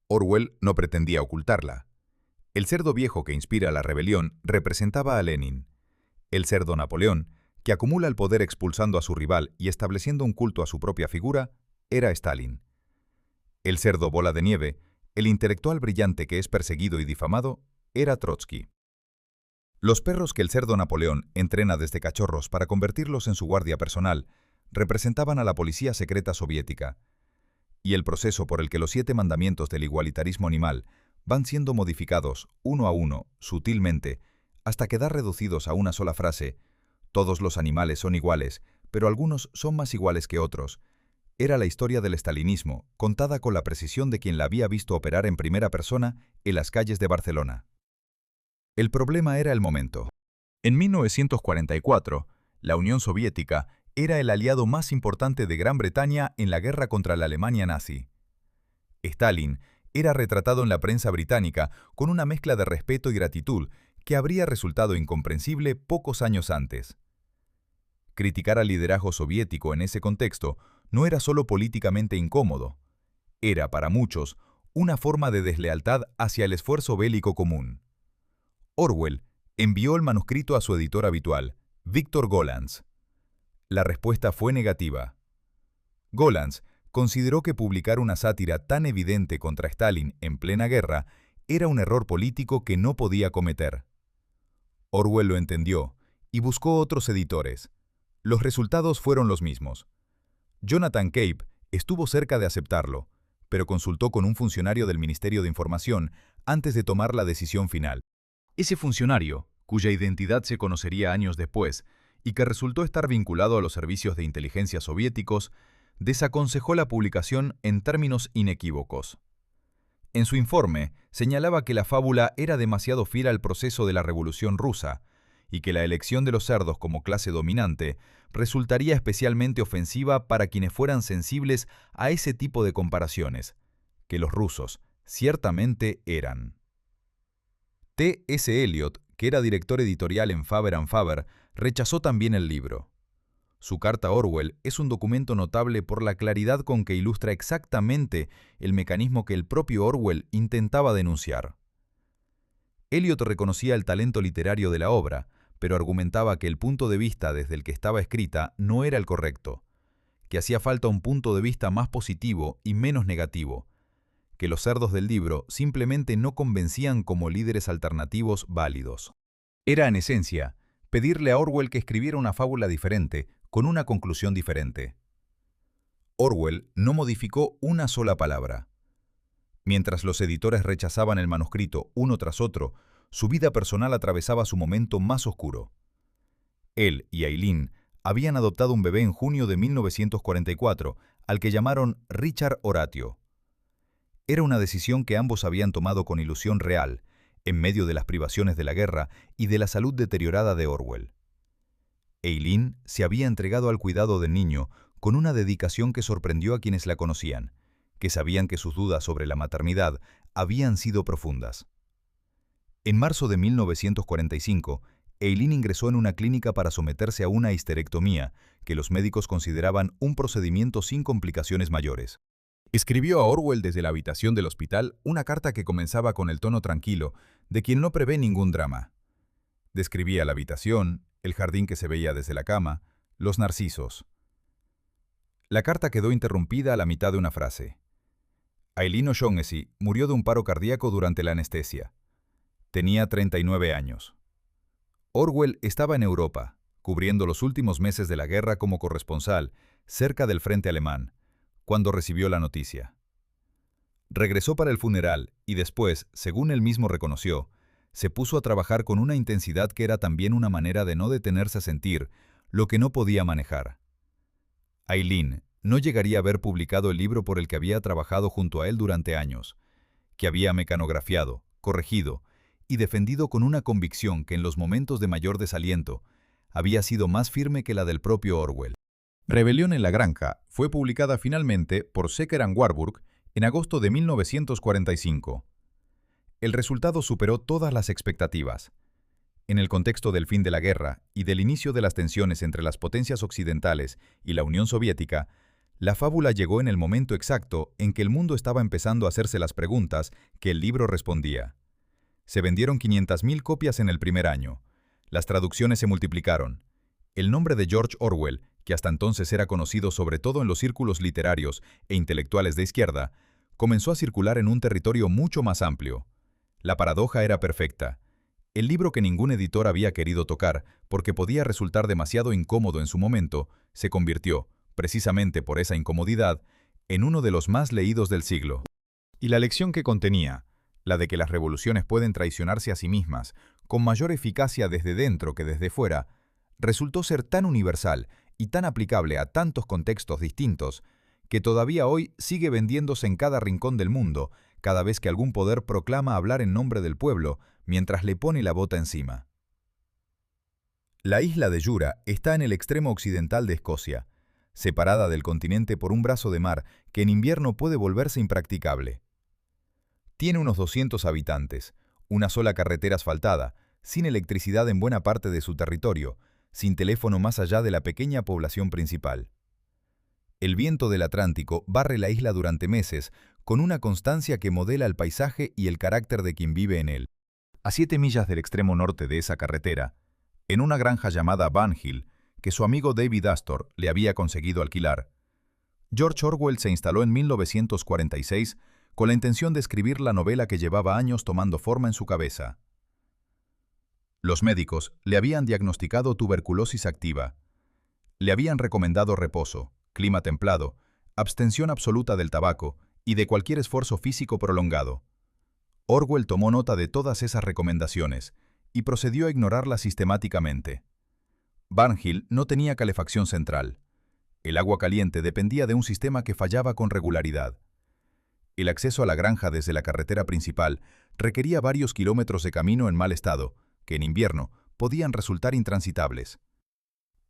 Orwell no pretendía ocultarla. El cerdo viejo que inspira la rebelión representaba a Lenin. El cerdo Napoleón, que acumula el poder expulsando a su rival y estableciendo un culto a su propia figura, era Stalin. El cerdo Bola de Nieve, el intelectual brillante que es perseguido y difamado, era Trotsky. Los perros que el cerdo Napoleón entrena desde cachorros para convertirlos en su guardia personal representaban a la policía secreta soviética. Y el proceso por el que los 7 mandamientos del igualitarismo animal van siendo modificados uno a uno, sutilmente, hasta quedar reducidos a una sola frase: todos los animales son iguales, pero algunos son más iguales que otros, era la historia del estalinismo, contada con la precisión de quien la había visto operar en primera persona en las calles de Barcelona. El problema era el momento. En 1944, la Unión Soviética era el aliado más importante de Gran Bretaña en la guerra contra la Alemania nazi. Stalin era retratado en la prensa británica con una mezcla de respeto y gratitud que habría resultado incomprensible pocos años antes. Criticar al liderazgo soviético en ese contexto no era solo políticamente incómodo, era, para muchos, una forma de deslealtad hacia el esfuerzo bélico común. Orwell Envió el manuscrito a su editor habitual, Víctor Gollancz. La respuesta fue negativa. Gollancz consideró que publicar una sátira tan evidente contra Stalin en plena guerra era un error político que no podía cometer. Orwell lo entendió y buscó otros editores. Los resultados fueron los mismos. Jonathan Cape estuvo cerca de aceptarlo, pero consultó con un funcionario del Ministerio de Información antes de tomar la decisión final. Ese funcionario, cuya identidad se conocería años después y que resultó estar vinculado a los servicios de inteligencia soviéticos, desaconsejó la publicación en términos inequívocos. En su informe, señalaba que la fábula era demasiado fiel al proceso de la Revolución Rusa y que la elección de los cerdos como clase dominante resultaría especialmente ofensiva para quienes fueran sensibles a ese tipo de comparaciones, que los rusos ciertamente eran. T. S. Eliot, que era director editorial en Faber and Faber, rechazó también el libro. Su carta a Orwell es un documento notable por la claridad con que ilustra exactamente el mecanismo que el propio Orwell intentaba denunciar. Eliot reconocía el talento literario de la obra, pero argumentaba que el punto de vista desde el que estaba escrita no era el correcto, que hacía falta un punto de vista más positivo y menos negativo, que los cerdos del libro simplemente no convencían como líderes alternativos válidos. Era, en esencia, pedirle a Orwell que escribiera una fábula diferente, con una conclusión diferente. Orwell no modificó una sola palabra. Mientras los editores rechazaban el manuscrito uno tras otro, su vida personal atravesaba su momento más oscuro. Él y Eileen habían adoptado un bebé en junio de 1944, al que llamaron Richard Horatio. Era una decisión que ambos habían tomado con ilusión real, en medio de las privaciones de la guerra y de la salud deteriorada de Orwell. Eileen se había entregado al cuidado del niño con una dedicación que sorprendió a quienes la conocían, que sabían que sus dudas sobre la maternidad habían sido profundas. En marzo de 1945, Eileen ingresó en una clínica para someterse a una histerectomía, que los médicos consideraban un procedimiento sin complicaciones mayores. Escribió a Orwell desde la habitación del hospital una carta que comenzaba con el tono tranquilo de quien no prevé ningún drama. Describía la habitación, el jardín que se veía desde la cama, los narcisos. La carta quedó interrumpida a la mitad de una frase. Eileen O'Shaughnessy murió de un paro cardíaco durante la anestesia. Tenía 39 años. Orwell estaba en Europa, cubriendo los últimos meses de la guerra como corresponsal, cerca del frente alemán, cuando recibió la noticia. Regresó para el funeral y después, según él mismo reconoció, se puso a trabajar con una intensidad que era también una manera de no detenerse a sentir lo que no podía manejar. Eileen no llegaría a haber publicado el libro por el que había trabajado junto a él durante años, que había mecanografiado, corregido y defendido con una convicción que en los momentos de mayor desaliento había sido más firme que la del propio Orwell. Rebelión en la Granja fue publicada finalmente por Secker and Warburg en agosto de 1945. El resultado superó todas las expectativas. En el contexto del fin de la guerra y del inicio de las tensiones entre las potencias occidentales y la Unión Soviética, la fábula llegó en el momento exacto en que el mundo estaba empezando a hacerse las preguntas que el libro respondía. Se vendieron 500.000 copias en el primer año. Las traducciones se multiplicaron. El nombre de George Orwell, que hasta entonces era conocido sobre todo en los círculos literarios e intelectuales de izquierda, comenzó a circular en un territorio mucho más amplio. La paradoja era perfecta. El libro que ningún editor había querido tocar, porque podía resultar demasiado incómodo en su momento, se convirtió, precisamente por esa incomodidad, en uno de los más leídos del siglo. Y la lección que contenía, la de que las revoluciones pueden traicionarse a sí mismas, con mayor eficacia desde dentro que desde fuera, resultó ser tan universal y tan aplicable a tantos contextos distintos, que todavía hoy sigue vendiéndose en cada rincón del mundo, cada vez que algún poder proclama hablar en nombre del pueblo, mientras le pone la bota encima. La isla de Jura está en el extremo occidental de Escocia, separada del continente por un brazo de mar que en invierno puede volverse impracticable. Tiene unos 200 habitantes, una sola carretera asfaltada, sin electricidad en buena parte de su territorio, sin teléfono más allá de la pequeña población principal. El viento del Atlántico barre la isla durante meses, con una constancia que modela el paisaje y el carácter de quien vive en él. A 7 millas del extremo norte de esa carretera, en una granja llamada Van Hill, que su amigo David Astor le había conseguido alquilar, George Orwell se instaló en 1946 con la intención de escribir la novela que llevaba años tomando forma en su cabeza. Los médicos le habían diagnosticado tuberculosis activa. Le habían recomendado reposo, clima templado, abstención absoluta del tabaco y de cualquier esfuerzo físico prolongado. Orwell tomó nota de todas esas recomendaciones y procedió a ignorarlas sistemáticamente. Van Hill no tenía calefacción central. El agua caliente dependía de un sistema que fallaba con regularidad. El acceso a la granja desde la carretera principal requería varios kilómetros de camino en mal estado, que en invierno podían resultar intransitables.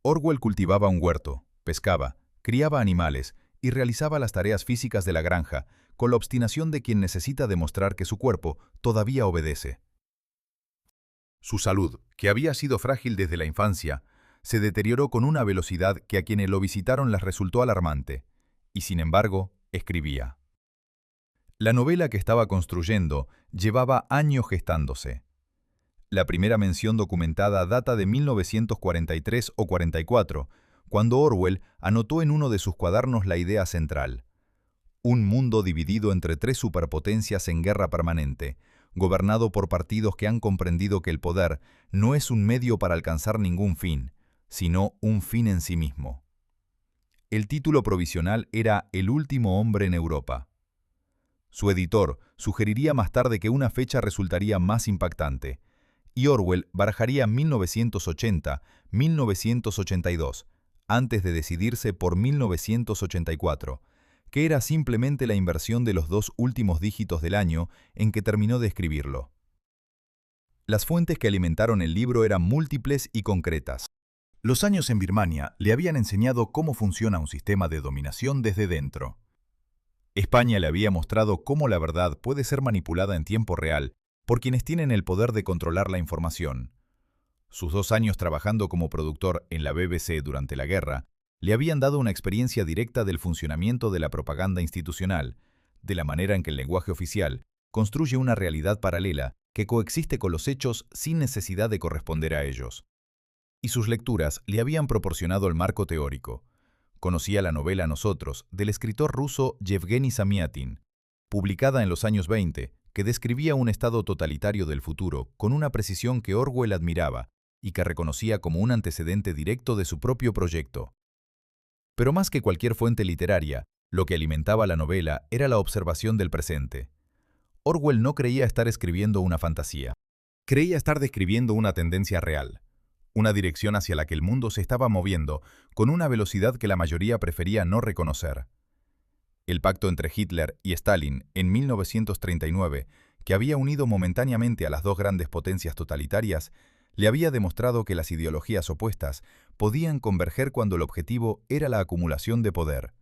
Orwell cultivaba un huerto, pescaba, criaba animales y realizaba las tareas físicas de la granja con la obstinación de quien necesita demostrar que su cuerpo todavía obedece. Su salud, que había sido frágil desde la infancia, se deterioró con una velocidad que a quienes lo visitaron les resultó alarmante, y sin embargo, escribía. La novela que estaba construyendo llevaba años gestándose. La primera mención documentada data de 1943 o 44, cuando Orwell anotó en uno de sus cuadernos la idea central. Un mundo dividido entre 3 superpotencias en guerra permanente, gobernado por partidos que han comprendido que el poder no es un medio para alcanzar ningún fin, sino un fin en sí mismo. El título provisional era El último hombre en Europa. Su editor sugeriría más tarde que una fecha resultaría más impactante, y Orwell barajaría 1980, 1982, antes de decidirse por 1984, que era simplemente la inversión de los 2 últimos dígitos del año en que terminó de escribirlo. Las fuentes que alimentaron el libro eran múltiples y concretas. Los años en Birmania le habían enseñado cómo funciona un sistema de dominación desde dentro. España le había mostrado cómo la verdad puede ser manipulada en tiempo real por quienes tienen el poder de controlar la información. Sus 2 años trabajando como productor en la BBC durante la guerra le habían dado una experiencia directa del funcionamiento de la propaganda institucional, de la manera en que el lenguaje oficial construye una realidad paralela que coexiste con los hechos sin necesidad de corresponder a ellos. Y sus lecturas le habían proporcionado el marco teórico. Conocía la novela Nosotros, del escritor ruso Yevgeny Zamyatin, publicada en los años 20, que describía un estado totalitario del futuro con una precisión que Orwell admiraba y que reconocía como un antecedente directo de su propio proyecto. Pero más que cualquier fuente literaria, lo que alimentaba la novela era la observación del presente. Orwell no creía estar escribiendo una fantasía. Creía estar describiendo una tendencia real, una dirección hacia la que el mundo se estaba moviendo con una velocidad que la mayoría prefería no reconocer. El pacto entre Hitler y Stalin en 1939, que había unido momentáneamente a las 2 grandes potencias totalitarias, le había demostrado que las ideologías opuestas podían converger cuando el objetivo era la acumulación de poder.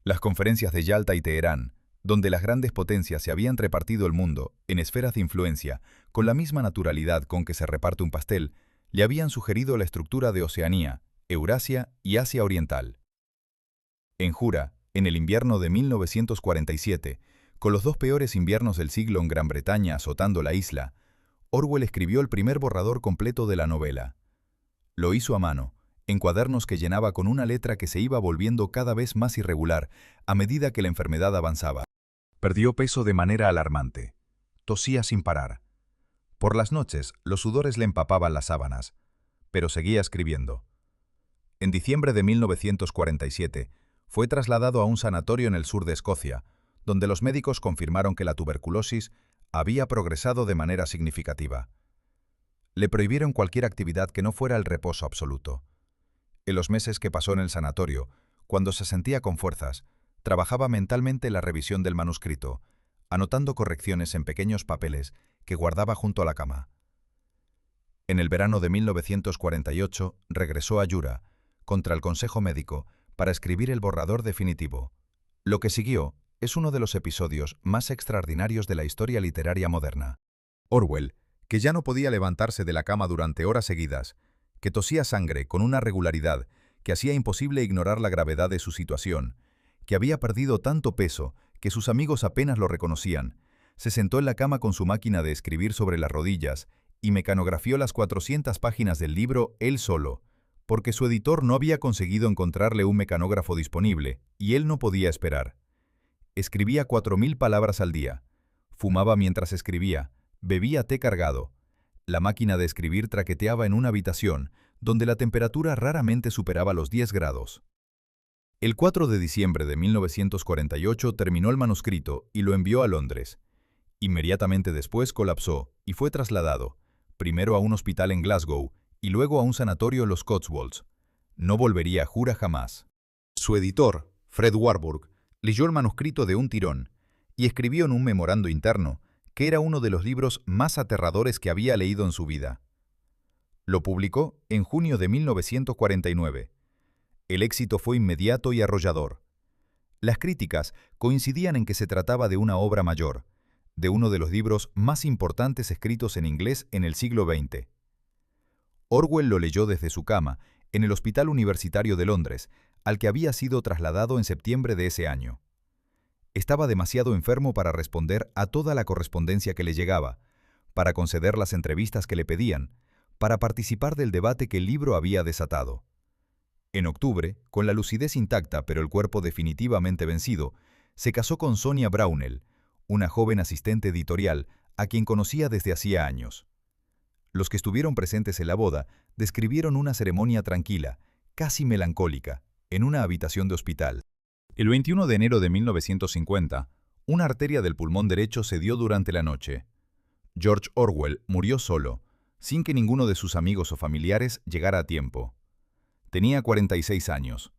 Las conferencias de Yalta y Teherán, donde las grandes potencias se habían repartido el mundo en esferas de influencia con la misma naturalidad con que se reparte un pastel, le habían sugerido la estructura de Oceanía, Eurasia y Asia Oriental. En Jura, en el invierno de 1947, con los 2 peores inviernos del siglo en Gran Bretaña azotando la isla, Orwell escribió el primer borrador completo de la novela. Lo hizo a mano, en cuadernos que llenaba con una letra que se iba volviendo cada vez más irregular a medida que la enfermedad avanzaba. Perdió peso de manera alarmante. Tosía sin parar. Por las noches, los sudores le empapaban las sábanas, pero seguía escribiendo. En diciembre de 1947, fue trasladado a un sanatorio en el sur de Escocia, donde los médicos confirmaron que la tuberculosis había progresado de manera significativa. Le prohibieron cualquier actividad que no fuera el reposo absoluto. En los meses que pasó en el sanatorio, cuando se sentía con fuerzas, trabajaba mentalmente en la revisión del manuscrito, anotando correcciones en pequeños papeles que guardaba junto a la cama. En el verano de 1948 regresó a Jura, contra el consejo médico, para escribir el borrador definitivo. Lo que siguió es uno de los episodios más extraordinarios de la historia literaria moderna. Orwell, que ya no podía levantarse de la cama durante horas seguidas, que tosía sangre con una regularidad que hacía imposible ignorar la gravedad de su situación, que había perdido tanto peso que sus amigos apenas lo reconocían, se sentó en la cama con su máquina de escribir sobre las rodillas y mecanografió las 400 páginas del libro él solo, porque su editor no había conseguido encontrarle un mecanógrafo disponible, y él no podía esperar. Escribía 4000 palabras al día. Fumaba mientras escribía, bebía té cargado. La máquina de escribir traqueteaba en una habitación, donde la temperatura raramente superaba los 10 grados. El 4 de diciembre de 1948 terminó el manuscrito y lo envió a Londres. Inmediatamente después colapsó y fue trasladado, primero a un hospital en Glasgow y luego a un sanatorio en los Cotswolds. No volvería, jura, jamás. Su editor, Fred Warburg, leyó el manuscrito de un tirón y escribió en un memorando interno que era uno de los libros más aterradores que había leído en su vida. Lo publicó en junio de 1949. El éxito fue inmediato y arrollador. Las críticas coincidían en que se trataba de una obra mayor, de uno de los libros más importantes escritos en inglés en el siglo XX. Orwell lo leyó desde su cama, en el Hospital Universitario de Londres, al que había sido trasladado en septiembre de ese año. Estaba demasiado enfermo para responder a toda la correspondencia que le llegaba, para conceder las entrevistas que le pedían, para participar del debate que el libro había desatado. En octubre, con la lucidez intacta pero el cuerpo definitivamente vencido, se casó con Sonia Brownell, una joven asistente editorial a quien conocía desde hacía años. Los que estuvieron presentes en la boda describieron una ceremonia tranquila, casi melancólica, en una habitación de hospital. El 21 de enero de 1950, una arteria del pulmón derecho cedió durante la noche. George Orwell murió solo, sin que ninguno de sus amigos o familiares llegara a tiempo. Tenía 46 años.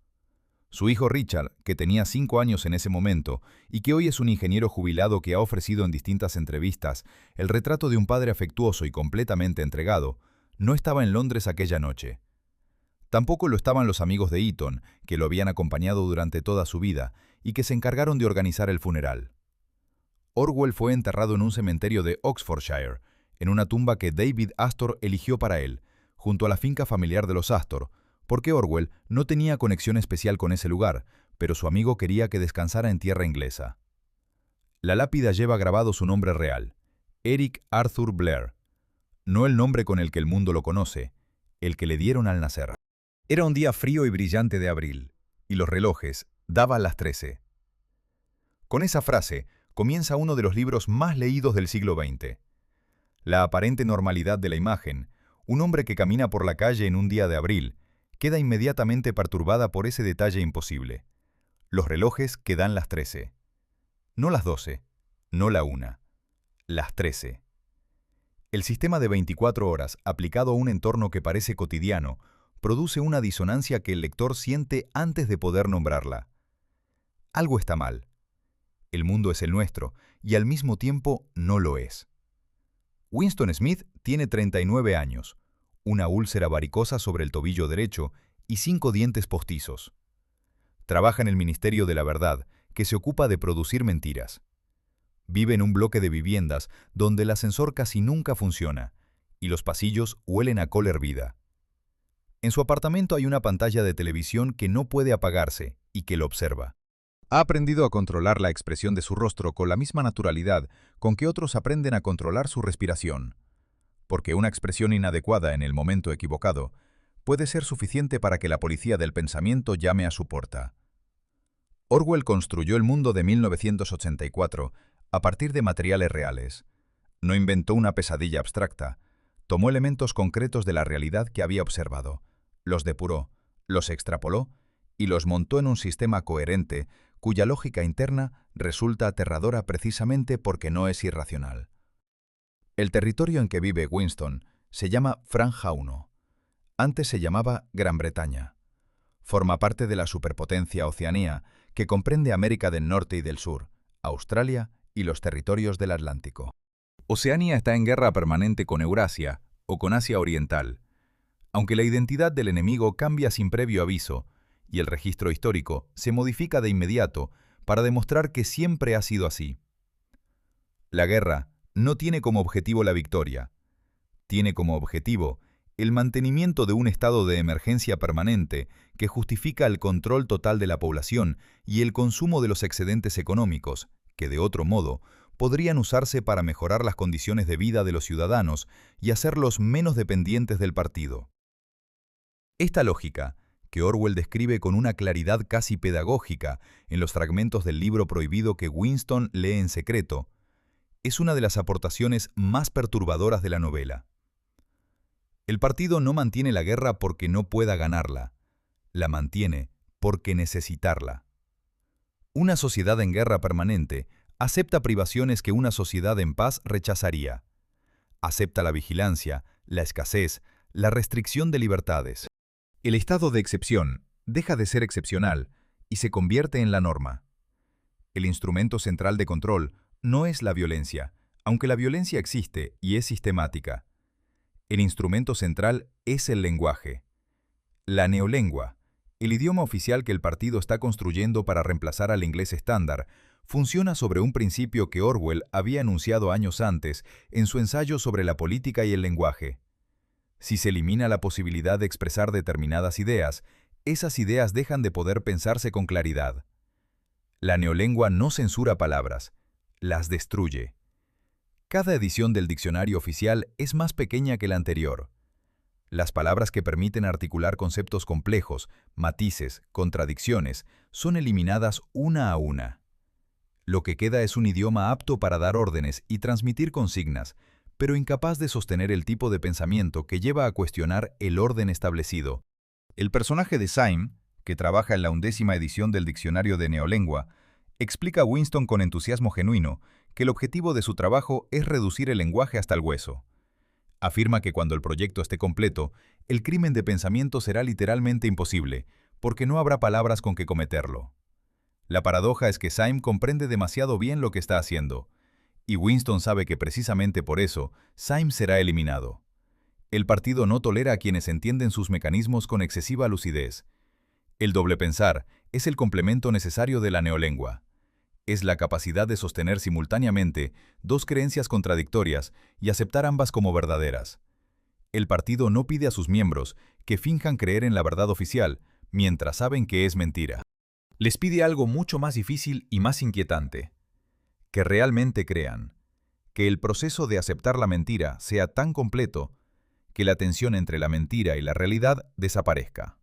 Su hijo Richard, que tenía 5 años en ese momento y que hoy es un ingeniero jubilado que ha ofrecido en distintas entrevistas el retrato de un padre afectuoso y completamente entregado, no estaba en Londres aquella noche. Tampoco lo estaban los amigos de Eton, que lo habían acompañado durante toda su vida y que se encargaron de organizar el funeral. Orwell fue enterrado en un cementerio de Oxfordshire, en una tumba que David Astor eligió para él, junto a la finca familiar de los Astor, porque Orwell no tenía conexión especial con ese lugar, pero su amigo quería que descansara en tierra inglesa. La lápida lleva grabado su nombre real, Eric Arthur Blair, no el nombre con el que el mundo lo conoce, el que le dieron al nacer. Era un día frío y brillante de abril, y los relojes daban las 13. Con esa frase comienza uno de los libros más leídos del siglo XX. La aparente normalidad de la imagen, un hombre que camina por la calle en un día de abril, queda inmediatamente perturbada por ese detalle imposible. Los relojes que dan las 13. No las 12, no la 1, las 13. El sistema de 24 horas, aplicado a un entorno que parece cotidiano, produce una disonancia que el lector siente antes de poder nombrarla. Algo está mal. El mundo es el nuestro, y al mismo tiempo no lo es. Winston Smith tiene 39 años, una úlcera varicosa sobre el tobillo derecho y 5 dientes postizos. Trabaja en el Ministerio de la Verdad, que se ocupa de producir mentiras. Vive en un bloque de viviendas donde el ascensor casi nunca funciona y los pasillos huelen a col hervida. En su apartamento hay una pantalla de televisión que no puede apagarse y que lo observa. Ha aprendido a controlar la expresión de su rostro con la misma naturalidad con que otros aprenden a controlar su respiración, porque una expresión inadecuada en el momento equivocado puede ser suficiente para que la policía del pensamiento llame a su puerta. Orwell construyó el mundo de 1984 a partir de materiales reales. No inventó una pesadilla abstracta, tomó elementos concretos de la realidad que había observado, los depuró, los extrapoló y los montó en un sistema coherente cuya lógica interna resulta aterradora precisamente porque no es irracional. El territorio en que vive Winston se llama Franja 1. Antes se llamaba Gran Bretaña. Forma parte de la superpotencia Oceanía, que comprende América del Norte y del Sur, Australia y los territorios del Atlántico. Oceanía está en guerra permanente con Eurasia o con Asia Oriental, aunque la identidad del enemigo cambia sin previo aviso y el registro histórico se modifica de inmediato para demostrar que siempre ha sido así. La guerra no tiene como objetivo la victoria, tiene como objetivo el mantenimiento de un estado de emergencia permanente que justifica el control total de la población y el consumo de los excedentes económicos, que de otro modo podrían usarse para mejorar las condiciones de vida de los ciudadanos y hacerlos menos dependientes del partido. Esta lógica, que Orwell describe con una claridad casi pedagógica en los fragmentos del libro prohibido que Winston lee en secreto, es una de las aportaciones más perturbadoras de la novela. El partido no mantiene la guerra porque no pueda ganarla, la mantiene porque necesitarla. Una sociedad en guerra permanente acepta privaciones que una sociedad en paz rechazaría. Acepta la vigilancia, la escasez, la restricción de libertades. El estado de excepción deja de ser excepcional y se convierte en la norma. El instrumento central de control no es la violencia, aunque la violencia existe y es sistemática. El instrumento central es el lenguaje. La neolengua, el idioma oficial que el partido está construyendo para reemplazar al inglés estándar, funciona sobre un principio que Orwell había enunciado años antes en su ensayo sobre la política y el lenguaje. Si se elimina la posibilidad de expresar determinadas ideas, esas ideas dejan de poder pensarse con claridad. La neolengua no censura palabras, las destruye. Cada edición del diccionario oficial es más pequeña que la anterior. Las palabras que permiten articular conceptos complejos, matices, contradicciones, son eliminadas una a una. Lo que queda es un idioma apto para dar órdenes y transmitir consignas, pero incapaz de sostener el tipo de pensamiento que lleva a cuestionar el orden establecido. El personaje de Syme, que trabaja en la 11ª edición del diccionario de neolengua, explica a Winston con entusiasmo genuino que el objetivo de su trabajo es reducir el lenguaje hasta el hueso. Afirma que cuando el proyecto esté completo, el crimen de pensamiento será literalmente imposible, porque no habrá palabras con que cometerlo. La paradoja es que Syme comprende demasiado bien lo que está haciendo, y Winston sabe que precisamente por eso Syme será eliminado. El partido no tolera a quienes entienden sus mecanismos con excesiva lucidez. El doble pensar es el complemento necesario de la neolengua. Es la capacidad de sostener simultáneamente dos creencias contradictorias y aceptar ambas como verdaderas. El partido no pide a sus miembros que finjan creer en la verdad oficial, mientras saben que es mentira. Les pide algo mucho más difícil y más inquietante: que realmente crean, que el proceso de aceptar la mentira sea tan completo que la tensión entre la mentira y la realidad desaparezca.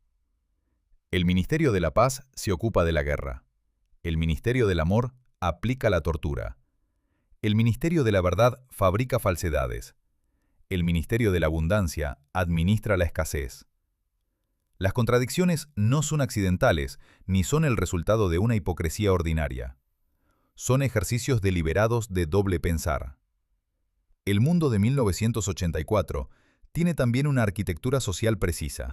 El Ministerio de la Paz se ocupa de la guerra. El Ministerio del Amor aplica la tortura. El Ministerio de la Verdad fabrica falsedades. El Ministerio de la Abundancia administra la escasez. Las contradicciones no son accidentales ni son el resultado de una hipocresía ordinaria. Son ejercicios deliberados de doble pensar. El mundo de 1984 tiene también una arquitectura social precisa.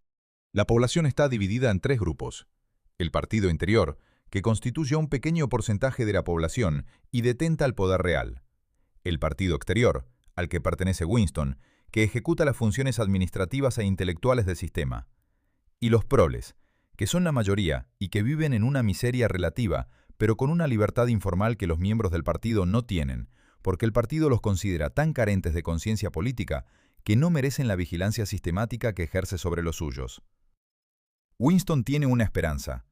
La población está dividida en tres grupos: el partido interior, que constituye un pequeño porcentaje de la población y detenta el poder real; el partido exterior, al que pertenece Winston, que ejecuta las funciones administrativas e intelectuales del sistema; y los proles, que son la mayoría y que viven en una miseria relativa, pero con una libertad informal que los miembros del partido no tienen, porque el partido los considera tan carentes de conciencia política que no merecen la vigilancia sistemática que ejerce sobre los suyos. Winston tiene una esperanza.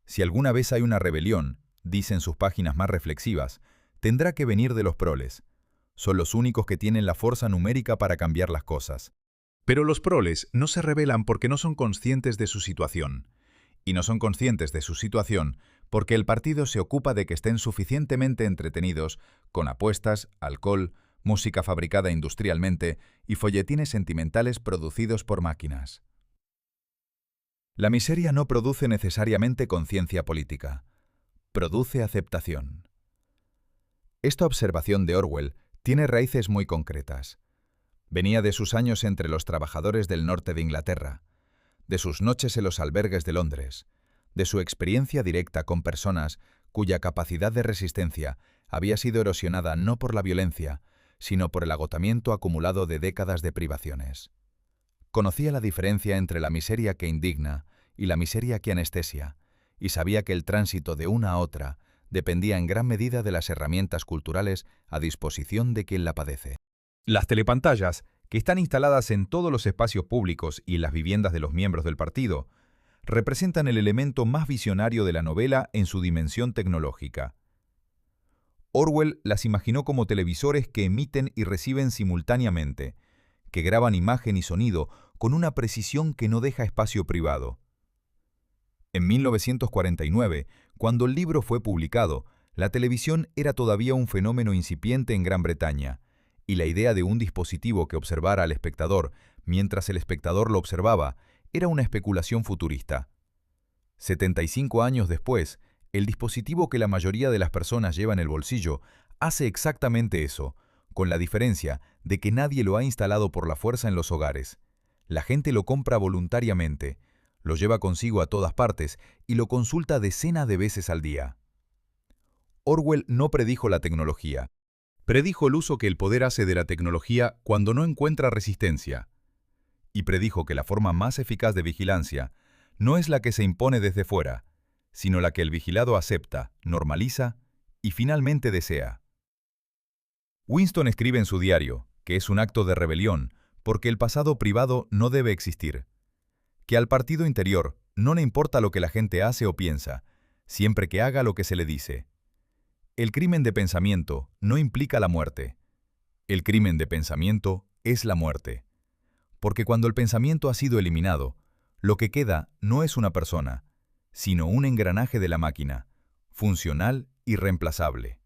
Si alguna vez hay una rebelión, dice en sus páginas más reflexivas, tendrá que venir de los proles. Son los únicos que tienen la fuerza numérica para cambiar las cosas. Pero los proles no se rebelan porque no son conscientes de su situación. Y no son conscientes de su situación porque el partido se ocupa de que estén suficientemente entretenidos con apuestas, alcohol, música fabricada industrialmente y folletines sentimentales producidos por máquinas. La miseria no produce necesariamente conciencia política, produce aceptación. Esta observación de Orwell tiene raíces muy concretas. Venía de sus años entre los trabajadores del norte de Inglaterra, de sus noches en los albergues de Londres, de su experiencia directa con personas cuya capacidad de resistencia había sido erosionada no por la violencia, sino por el agotamiento acumulado de décadas de privaciones. Conocía la diferencia entre la miseria que indigna y la miseria que anestesia, y sabía que el tránsito de una a otra dependía en gran medida de las herramientas culturales a disposición de quien la padece. Las telepantallas, que están instaladas en todos los espacios públicos y en las viviendas de los miembros del partido, representan el elemento más visionario de la novela en su dimensión tecnológica. Orwell las imaginó como televisores que emiten y reciben simultáneamente, que graban imagen y sonido con una precisión que no deja espacio privado. En 1949, cuando el libro fue publicado, la televisión era todavía un fenómeno incipiente en Gran Bretaña, y la idea de un dispositivo que observara al espectador mientras el espectador lo observaba era una especulación futurista. 75 años después, el dispositivo que la mayoría de las personas lleva en el bolsillo hace exactamente eso, con la diferencia de que nadie lo ha instalado por la fuerza en los hogares. La gente lo compra voluntariamente, lo lleva consigo a todas partes y lo consulta decenas de veces al día. Orwell no predijo la tecnología. Predijo el uso que el poder hace de la tecnología cuando no encuentra resistencia. Y predijo que la forma más eficaz de vigilancia no es la que se impone desde fuera, sino la que el vigilado acepta, normaliza y finalmente desea. Winston escribe en su diario que es un acto de rebelión porque el pasado privado no debe existir, que al partido interior no le importa lo que la gente hace o piensa, siempre que haga lo que se le dice. El crimen de pensamiento no implica la muerte. El crimen de pensamiento es la muerte. Porque cuando el pensamiento ha sido eliminado, lo que queda no es una persona, sino un engranaje de la máquina, funcional y reemplazable.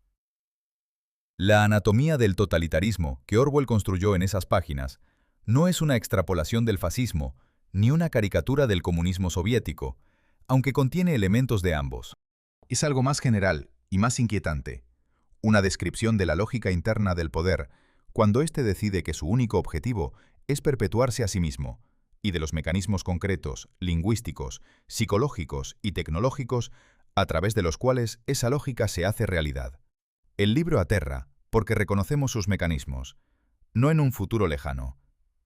La anatomía del totalitarismo que Orwell construyó en esas páginas no es una extrapolación del fascismo ni una caricatura del comunismo soviético, aunque contiene elementos de ambos. Es algo más general y más inquietante, una descripción de la lógica interna del poder cuando éste decide que su único objetivo es perpetuarse a sí mismo, y de los mecanismos concretos, lingüísticos, psicológicos y tecnológicos a través de los cuales esa lógica se hace realidad. El libro aterra porque reconocemos sus mecanismos, no en un futuro lejano,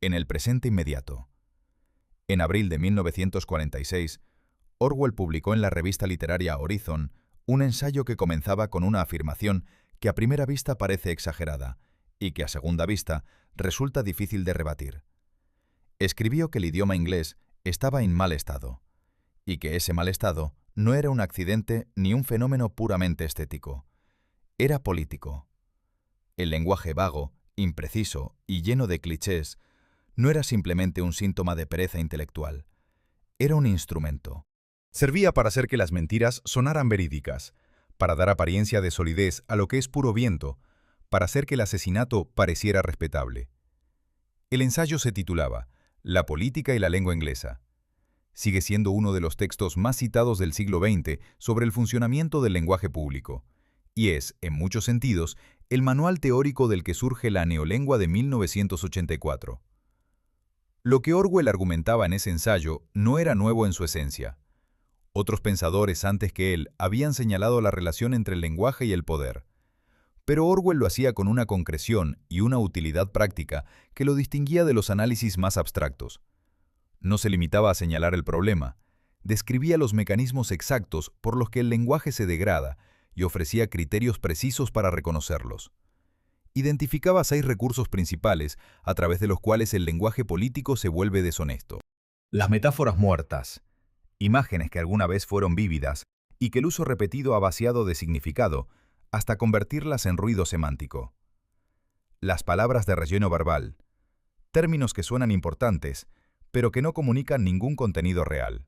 en el presente inmediato. En abril de 1946, Orwell publicó en la revista literaria Horizon un ensayo que comenzaba con una afirmación que a primera vista parece exagerada y que a segunda vista resulta difícil de rebatir. Escribió que el idioma inglés estaba en mal estado, y que ese mal estado no era un accidente ni un fenómeno puramente estético. Era político. El lenguaje vago, impreciso y lleno de clichés no era simplemente un síntoma de pereza intelectual. Era un instrumento. Servía para hacer que las mentiras sonaran verídicas, para dar apariencia de solidez a lo que es puro viento, para hacer que el asesinato pareciera respetable. El ensayo se titulaba La política y la lengua inglesa. Sigue siendo uno de los textos más citados del siglo XX sobre el funcionamiento del lenguaje público, y es, en muchos sentidos, el manual teórico del que surge la neolengua de 1984. Lo que Orwell argumentaba en ese ensayo no era nuevo en su esencia. Otros pensadores antes que él habían señalado la relación entre el lenguaje y el poder. Pero Orwell lo hacía con una concreción y una utilidad práctica que lo distinguía de los análisis más abstractos. No se limitaba a señalar el problema, describía los mecanismos exactos por los que el lenguaje se degrada y ofrecía criterios precisos para reconocerlos. Identificaba 6 recursos principales a través de los cuales el lenguaje político se vuelve deshonesto. Las metáforas muertas, imágenes que alguna vez fueron vívidas y que el uso repetido ha vaciado de significado hasta convertirlas en ruido semántico. Las palabras de relleno verbal, términos que suenan importantes, pero que no comunican ningún contenido real.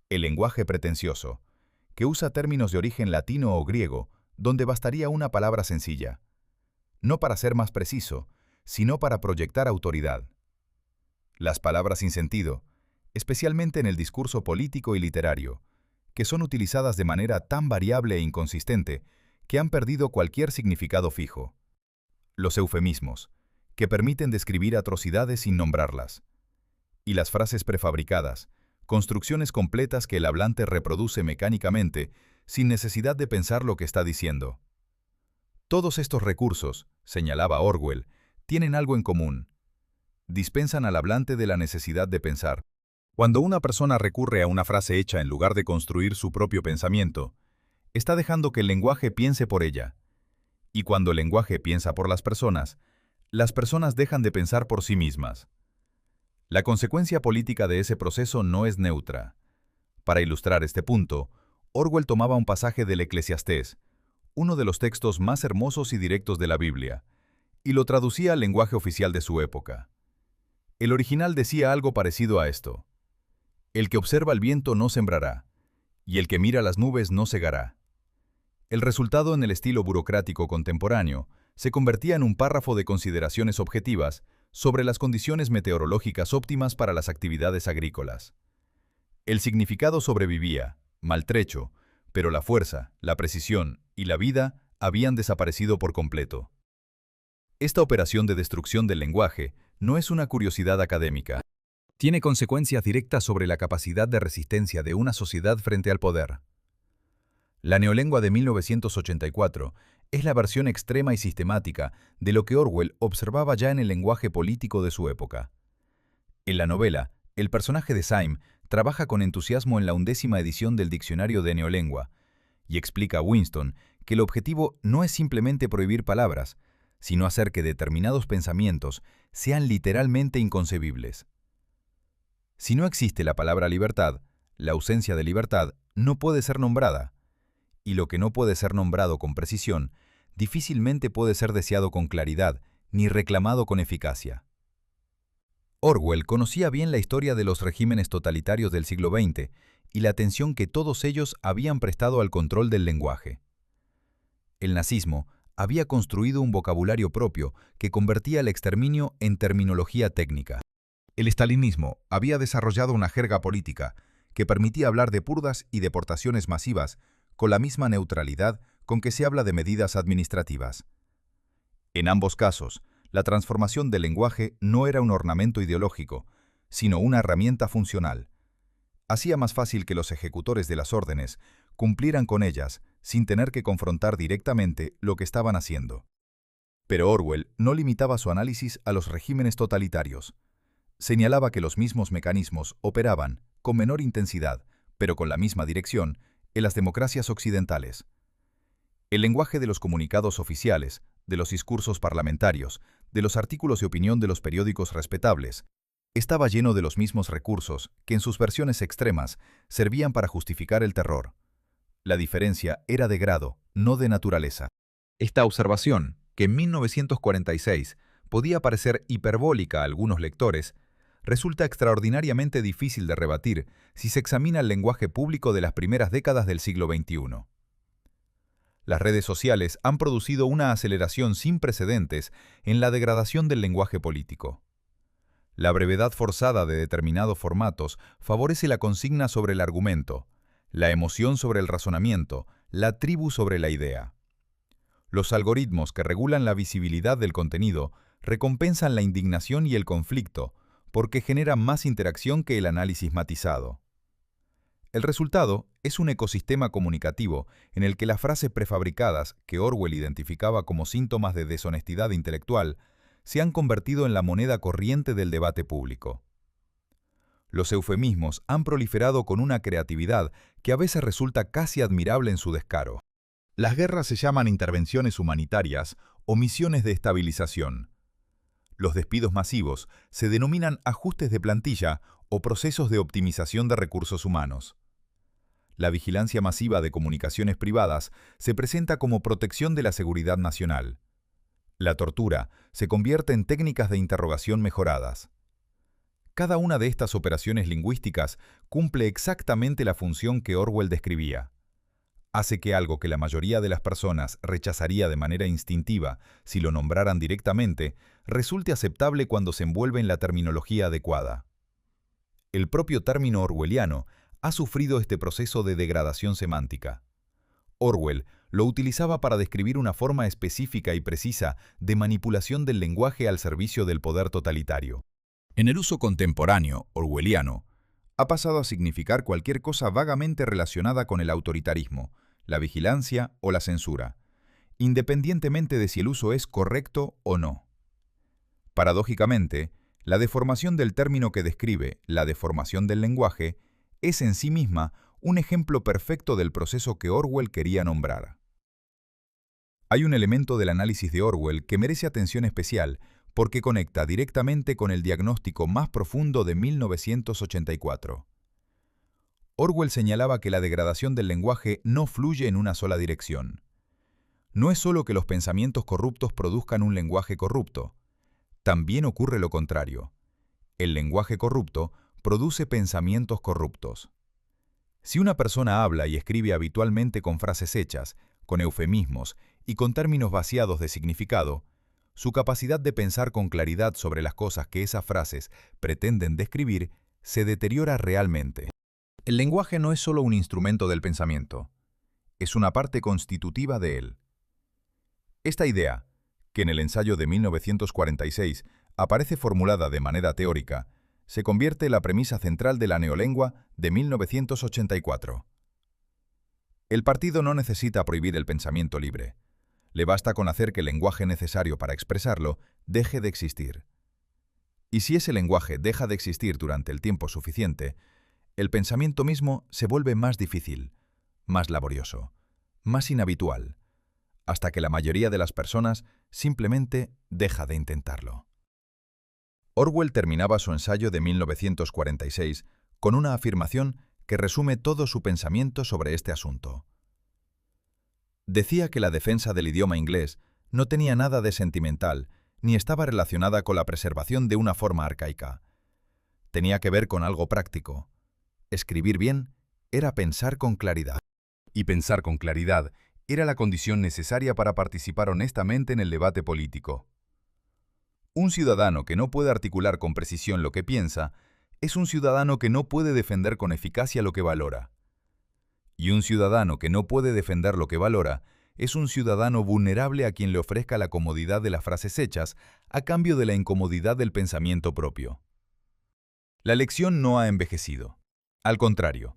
El lenguaje pretencioso, que usa términos de origen latino o griego, donde bastaría una palabra sencilla. No para ser más preciso, sino para proyectar autoridad. Las palabras sin sentido, especialmente en el discurso político y literario, que son utilizadas de manera tan variable e inconsistente que han perdido cualquier significado fijo. Los eufemismos, que permiten describir atrocidades sin nombrarlas. Y las frases prefabricadas, construcciones completas que el hablante reproduce mecánicamente sin necesidad de pensar lo que está diciendo. Todos estos recursos, señalaba Orwell, tienen algo en común. Dispensan al hablante de la necesidad de pensar. Cuando una persona recurre a una frase hecha en lugar de construir su propio pensamiento, está dejando que el lenguaje piense por ella. Y cuando el lenguaje piensa por las personas dejan de pensar por sí mismas. La consecuencia política de ese proceso no es neutra. Para ilustrar este punto, Orwell tomaba un pasaje del Eclesiastés, uno de los textos más hermosos y directos de la Biblia, y lo traducía al lenguaje oficial de su época. El original decía algo parecido a esto: el que observa el viento no sembrará, y el que mira las nubes no segará. El resultado, en el estilo burocrático contemporáneo, se convertía en un párrafo de consideraciones objetivas sobre las condiciones meteorológicas óptimas para las actividades agrícolas. El significado sobrevivía, maltrecho, pero la fuerza, la precisión y la vida habían desaparecido por completo. Esta operación de destrucción del lenguaje no es una curiosidad académica. Tiene consecuencias directas sobre la capacidad de resistencia de una sociedad frente al poder. La neolengua de 1984 es la versión extrema y sistemática de lo que Orwell observaba ya en el lenguaje político de su época. En la novela, el personaje de Syme trabaja con entusiasmo en la 11ª edición del diccionario de neolengua y explica a Winston que el objetivo no es simplemente prohibir palabras, sino hacer que determinados pensamientos sean literalmente inconcebibles. Si no existe la palabra libertad, la ausencia de libertad no puede ser nombrada, y lo que no puede ser nombrado con precisión difícilmente puede ser deseado con claridad ni reclamado con eficacia. Orwell conocía bien la historia de los regímenes totalitarios del siglo XX y la atención que todos ellos habían prestado al control del lenguaje. El nazismo había construido un vocabulario propio que convertía el exterminio en terminología técnica. El estalinismo había desarrollado una jerga política que permitía hablar de purgas y deportaciones masivas con la misma neutralidad con que se habla de medidas administrativas. En ambos casos, la transformación del lenguaje no era un ornamento ideológico, sino una herramienta funcional. Hacía más fácil que los ejecutores de las órdenes cumplieran con ellas sin tener que confrontar directamente lo que estaban haciendo. Pero Orwell no limitaba su análisis a los regímenes totalitarios. Señalaba que los mismos mecanismos operaban, con menor intensidad, pero con la misma dirección, en las democracias occidentales. El lenguaje de los comunicados oficiales, de los discursos parlamentarios, de los artículos de opinión de los periódicos respetables, estaba lleno de los mismos recursos que en sus versiones extremas servían para justificar el terror. La diferencia era de grado, no de naturaleza. Esta observación, que en 1946 podía parecer hiperbólica a algunos lectores, resulta extraordinariamente difícil de rebatir si se examina el lenguaje público de las primeras décadas del siglo XXI. Las redes sociales han producido una aceleración sin precedentes en la degradación del lenguaje político. La brevedad forzada de determinados formatos favorece la consigna sobre el argumento, la emoción sobre el razonamiento, la tribu sobre la idea. Los algoritmos que regulan la visibilidad del contenido recompensan la indignación y el conflicto, porque generan más interacción que el análisis matizado. El resultado es un ecosistema comunicativo en el que las frases prefabricadas, que Orwell identificaba como síntomas de deshonestidad intelectual, se han convertido en la moneda corriente del debate público. Los eufemismos han proliferado con una creatividad que a veces resulta casi admirable en su descaro. Las guerras se llaman intervenciones humanitarias o misiones de estabilización. Los despidos masivos se denominan ajustes de plantilla o procesos de optimización de recursos humanos. La vigilancia masiva de comunicaciones privadas se presenta como protección de la seguridad nacional. La tortura se convierte en técnicas de interrogación mejoradas. Cada una de estas operaciones lingüísticas cumple exactamente la función que Orwell describía. Hace que algo que la mayoría de las personas rechazaría de manera instintiva si lo nombraran directamente, resulte aceptable cuando se envuelve en la terminología adecuada. El propio término orwelliano ha sufrido este proceso de degradación semántica. Orwell lo utilizaba para describir una forma específica y precisa de manipulación del lenguaje al servicio del poder totalitario. En el uso contemporáneo, orwelliano, ha pasado a significar cualquier cosa vagamente relacionada con el autoritarismo, la vigilancia o la censura, independientemente de si el uso es correcto o no. Paradójicamente, la deformación del término que describe la deformación del lenguaje es en sí misma un ejemplo perfecto del proceso que Orwell quería nombrar. Hay un elemento del análisis de Orwell que merece atención especial porque conecta directamente con el diagnóstico más profundo de 1984. Orwell señalaba que la degradación del lenguaje no fluye en una sola dirección. No es solo que los pensamientos corruptos produzcan un lenguaje corrupto. También ocurre lo contrario. El lenguaje corrupto produce pensamientos corruptos. Si una persona habla y escribe habitualmente con frases hechas, con eufemismos y con términos vaciados de significado, su capacidad de pensar con claridad sobre las cosas que esas frases pretenden describir se deteriora realmente. El lenguaje no es solo un instrumento del pensamiento, es una parte constitutiva de él. Esta idea, que en el ensayo de 1946 aparece formulada de manera teórica, se convierte en la premisa central de la neolengua de 1984. El partido no necesita prohibir el pensamiento libre. Le basta con hacer que el lenguaje necesario para expresarlo deje de existir. Y si ese lenguaje deja de existir durante el tiempo suficiente, el pensamiento mismo se vuelve más difícil, más laborioso, más inhabitual, hasta que la mayoría de las personas simplemente deja de intentarlo. Orwell terminaba su ensayo de 1946 con una afirmación que resume todo su pensamiento sobre este asunto. Decía que la defensa del idioma inglés no tenía nada de sentimental ni estaba relacionada con la preservación de una forma arcaica. Tenía que ver con algo práctico. Escribir bien era pensar con claridad. Y pensar con claridad era la condición necesaria para participar honestamente en el debate político. Un ciudadano que no puede articular con precisión lo que piensa es un ciudadano que no puede defender con eficacia lo que valora. Y un ciudadano que no puede defender lo que valora es un ciudadano vulnerable a quien le ofrezca la comodidad de las frases hechas a cambio de la incomodidad del pensamiento propio. La lección no ha envejecido. Al contrario,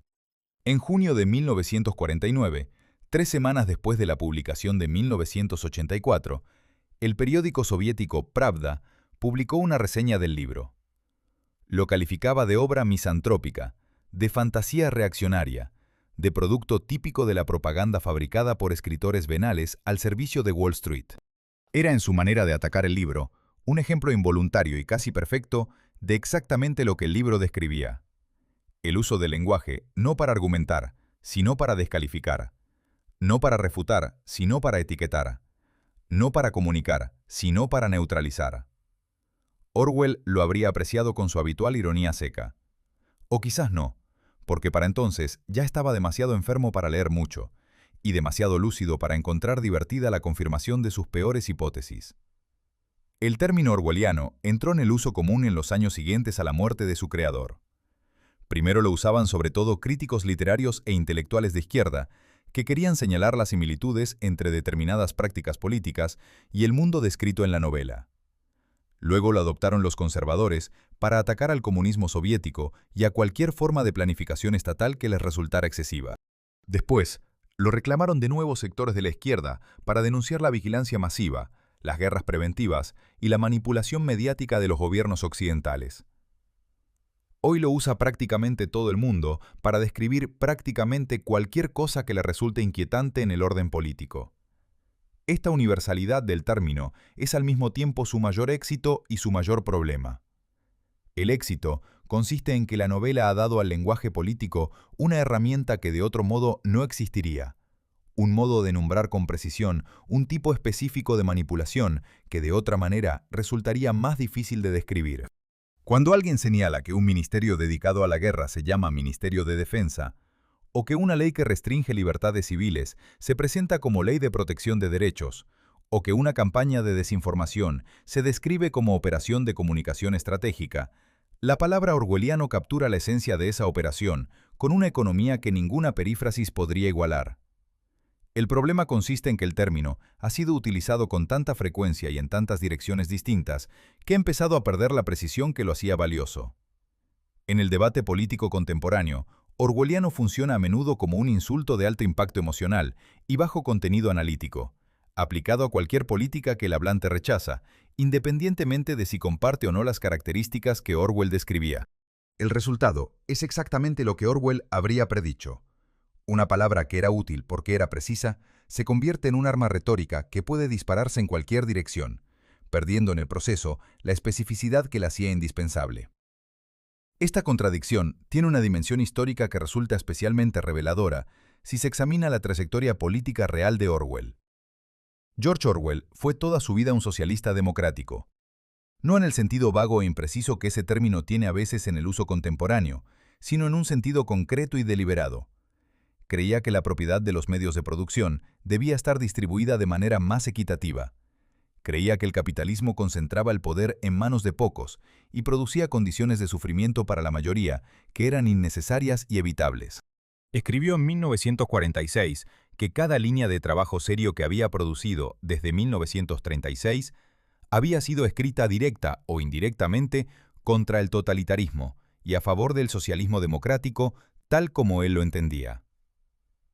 en junio de 1949, 3 semanas después de la publicación de 1984, el periódico soviético Pravda publicó una reseña del libro. Lo calificaba de obra misantrópica, de fantasía reaccionaria, de producto típico de la propaganda fabricada por escritores venales al servicio de Wall Street. Era en su manera de atacar el libro un ejemplo involuntario y casi perfecto de exactamente lo que el libro describía. El uso del lenguaje no para argumentar, sino para descalificar. No para refutar, sino para etiquetar. No para comunicar, sino para neutralizar. Orwell lo habría apreciado con su habitual ironía seca. O quizás no, porque para entonces ya estaba demasiado enfermo para leer mucho, y demasiado lúcido para encontrar divertida la confirmación de sus peores hipótesis. El término orwelliano entró en el uso común en los años siguientes a la muerte de su creador. Primero lo usaban sobre todo críticos literarios e intelectuales de izquierda, que querían señalar las similitudes entre determinadas prácticas políticas y el mundo descrito en la novela. Luego lo adoptaron los conservadores para atacar al comunismo soviético y a cualquier forma de planificación estatal que les resultara excesiva. Después, lo reclamaron de nuevo sectores de la izquierda para denunciar la vigilancia masiva, las guerras preventivas y la manipulación mediática de los gobiernos occidentales. Hoy lo usa prácticamente todo el mundo para describir prácticamente cualquier cosa que le resulte inquietante en el orden político. Esta universalidad del término es al mismo tiempo su mayor éxito y su mayor problema. El éxito consiste en que la novela ha dado al lenguaje político una herramienta que de otro modo no existiría, un modo de nombrar con precisión un tipo específico de manipulación que de otra manera resultaría más difícil de describir. Cuando alguien señala que un ministerio dedicado a la guerra se llama Ministerio de Defensa, o que una ley que restringe libertades civiles se presenta como ley de protección de derechos, o que una campaña de desinformación se describe como operación de comunicación estratégica, la palabra orwelliano captura la esencia de esa operación con una economía que ninguna perífrasis podría igualar. El problema consiste en que el término ha sido utilizado con tanta frecuencia y en tantas direcciones distintas que ha empezado a perder la precisión que lo hacía valioso. En el debate político contemporáneo, orwelliano funciona a menudo como un insulto de alto impacto emocional y bajo contenido analítico, aplicado a cualquier política que el hablante rechaza, independientemente de si comparte o no las características que Orwell describía. El resultado es exactamente lo que Orwell habría predicho. Una palabra que era útil porque era precisa, se convierte en un arma retórica que puede dispararse en cualquier dirección, perdiendo en el proceso la especificidad que la hacía indispensable. Esta contradicción tiene una dimensión histórica que resulta especialmente reveladora si se examina la trayectoria política real de Orwell. George Orwell fue toda su vida un socialista democrático. No en el sentido vago e impreciso que ese término tiene a veces en el uso contemporáneo, sino en un sentido concreto y deliberado. Creía que la propiedad de los medios de producción debía estar distribuida de manera más equitativa. Creía que el capitalismo concentraba el poder en manos de pocos y producía condiciones de sufrimiento para la mayoría que eran innecesarias y evitables. Escribió en 1946 que cada línea de trabajo serio que había producido desde 1936 había sido escrita directa o indirectamente contra el totalitarismo y a favor del socialismo democrático tal como él lo entendía.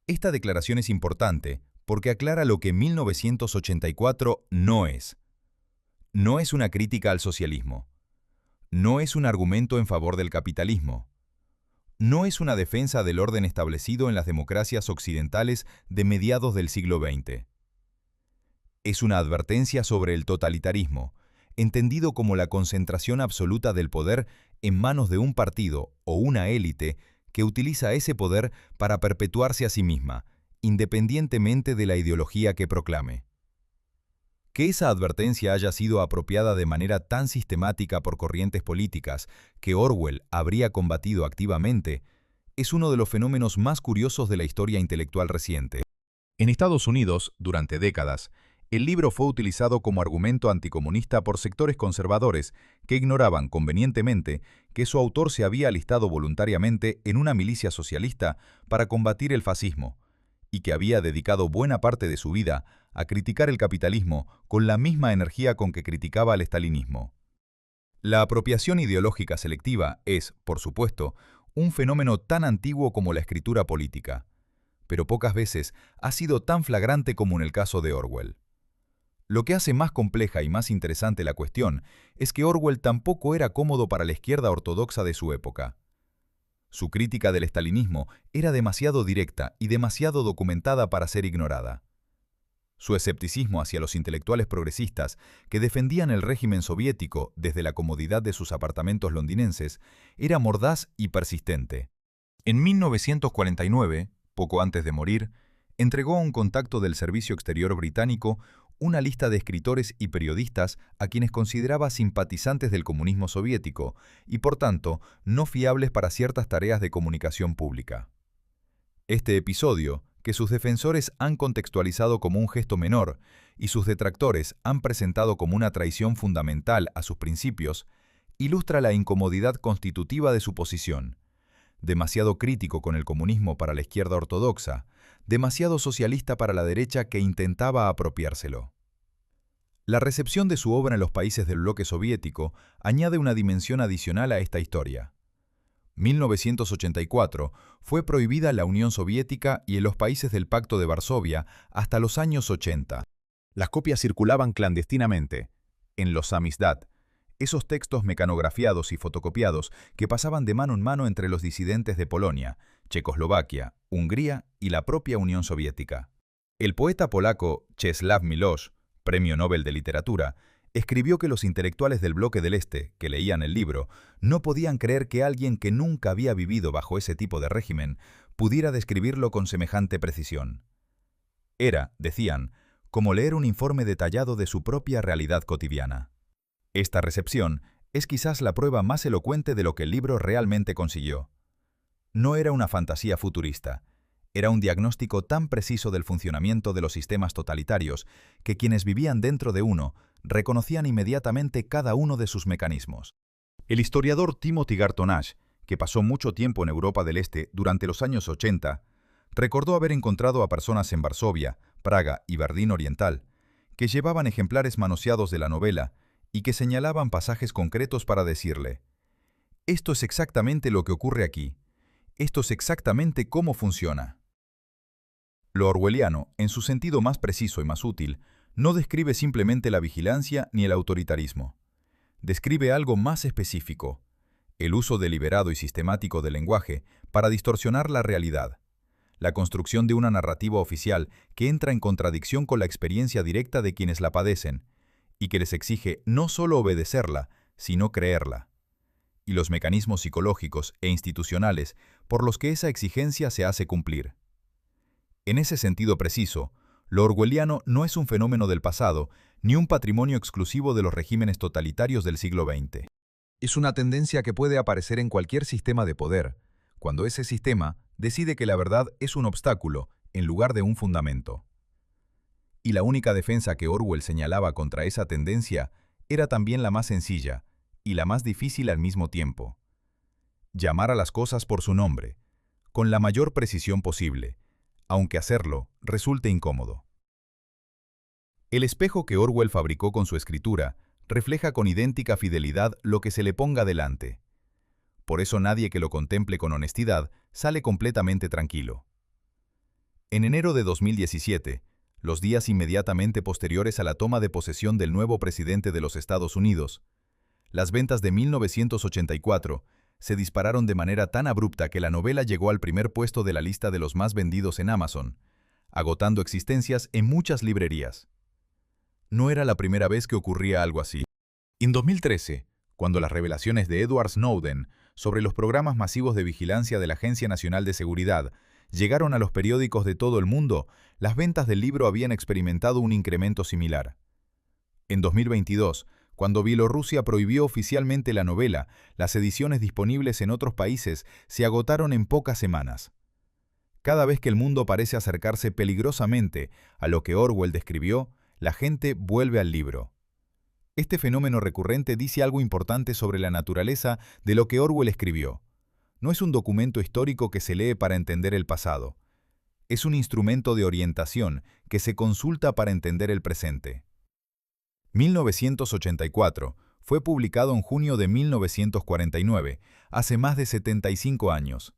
Esta declaración es importante porque aclara lo que 1984 no es. No es una crítica al socialismo. No es un argumento en favor del capitalismo. No es una defensa del orden establecido en las democracias occidentales de mediados del siglo XX. Es una advertencia sobre el totalitarismo, entendido como la concentración absoluta del poder en manos de un partido o una élite que utiliza ese poder para perpetuarse a sí misma, independientemente de la ideología que proclame. Que esa advertencia haya sido apropiada de manera tan sistemática por corrientes políticas que Orwell habría combatido activamente es uno de los fenómenos más curiosos de la historia intelectual reciente. En Estados Unidos, durante décadas, el libro fue utilizado como argumento anticomunista por sectores conservadores que ignoraban convenientemente que su autor se había alistado voluntariamente en una milicia socialista para combatir el fascismo y que había dedicado buena parte de su vida a criticar el capitalismo con la misma energía con que criticaba al estalinismo. La apropiación ideológica selectiva es, por supuesto, un fenómeno tan antiguo como la escritura política, pero pocas veces ha sido tan flagrante como en el caso de Orwell. Lo que hace más compleja y más interesante la cuestión es que Orwell tampoco era cómodo para la izquierda ortodoxa de su época. Su crítica del estalinismo era demasiado directa y demasiado documentada para ser ignorada. Su escepticismo hacia los intelectuales progresistas que defendían el régimen soviético desde la comodidad de sus apartamentos londinenses era mordaz y persistente. En 1949, poco antes de morir, entregó a un contacto del Servicio Exterior británico una lista de escritores y periodistas a quienes consideraba simpatizantes del comunismo soviético y, por tanto, no fiables para ciertas tareas de comunicación pública. Este episodio, que sus defensores han contextualizado como un gesto menor y sus detractores han presentado como una traición fundamental a sus principios, ilustra la incomodidad constitutiva de su posición. Demasiado crítico con el comunismo para la izquierda ortodoxa, demasiado socialista para la derecha que intentaba apropiárselo. La recepción de su obra en los países del bloque soviético añade una dimensión adicional a esta historia. 1984 fue prohibida la Unión Soviética y en los países del Pacto de Varsovia hasta los años 80. Las copias circulaban clandestinamente, en los samizdat, esos textos mecanografiados y fotocopiados que pasaban de mano en mano entre los disidentes de Polonia, Checoslovaquia, Hungría y la propia Unión Soviética. El poeta polaco Czesław Miłosz, Premio Nobel de Literatura, escribió que los intelectuales del bloque del Este, que leían el libro, no podían creer que alguien que nunca había vivido bajo ese tipo de régimen pudiera describirlo con semejante precisión. Era, decían, como leer un informe detallado de su propia realidad cotidiana. Esta recepción es quizás la prueba más elocuente de lo que el libro realmente consiguió. No era una fantasía futurista, era un diagnóstico tan preciso del funcionamiento de los sistemas totalitarios que quienes vivían dentro de uno reconocían inmediatamente cada uno de sus mecanismos. El historiador Timothy Garton Ash, que pasó mucho tiempo en Europa del Este durante los años 80, recordó haber encontrado a personas en Varsovia, Praga y Berlín Oriental, que llevaban ejemplares manoseados de la novela y que señalaban pasajes concretos para decirle: «Esto es exactamente lo que ocurre aquí. Esto es exactamente cómo funciona». Lo orwelliano, en su sentido más preciso y más útil, no describe simplemente la vigilancia ni el autoritarismo. Describe algo más específico: el uso deliberado y sistemático del lenguaje para distorsionar la realidad, la construcción de una narrativa oficial que entra en contradicción con la experiencia directa de quienes la padecen y que les exige no solo obedecerla, sino creerla, y los mecanismos psicológicos e institucionales por los que esa exigencia se hace cumplir. En ese sentido preciso, Lo orwelliano no es un fenómeno del pasado, ni un patrimonio exclusivo de los regímenes totalitarios del siglo XX. Es una tendencia que puede aparecer en cualquier sistema de poder, cuando ese sistema decide que la verdad es un obstáculo en lugar de un fundamento. Y la única defensa que Orwell señalaba contra esa tendencia era también la más sencilla y la más difícil al mismo tiempo. Llamar a las cosas por su nombre, con la mayor precisión posible, aunque hacerlo resulte incómodo. El espejo que Orwell fabricó con su escritura refleja con idéntica fidelidad lo que se le ponga delante. Por eso nadie que lo contemple con honestidad sale completamente tranquilo. En enero de 2017, los días inmediatamente posteriores a la toma de posesión del nuevo presidente de los Estados Unidos, las ventas de 1984 se dispararon de manera tan abrupta que la novela llegó al primer puesto de la lista de los más vendidos en Amazon, agotando existencias en muchas librerías. No era la primera vez que ocurría algo así. En 2013, cuando las revelaciones de Edward Snowden sobre los programas masivos de vigilancia de la Agencia Nacional de Seguridad llegaron a los periódicos de todo el mundo, las ventas del libro habían experimentado un incremento similar. En 2022, cuando Bielorrusia prohibió oficialmente la novela, las ediciones disponibles en otros países se agotaron en pocas semanas. Cada vez que el mundo parece acercarse peligrosamente a lo que Orwell describió, la gente vuelve al libro. Este fenómeno recurrente dice algo importante sobre la naturaleza de lo que Orwell escribió. No es un documento histórico que se lee para entender el pasado. Es un instrumento de orientación que se consulta para entender el presente. 1984 fue publicado en junio de 1949, hace más de 75 años.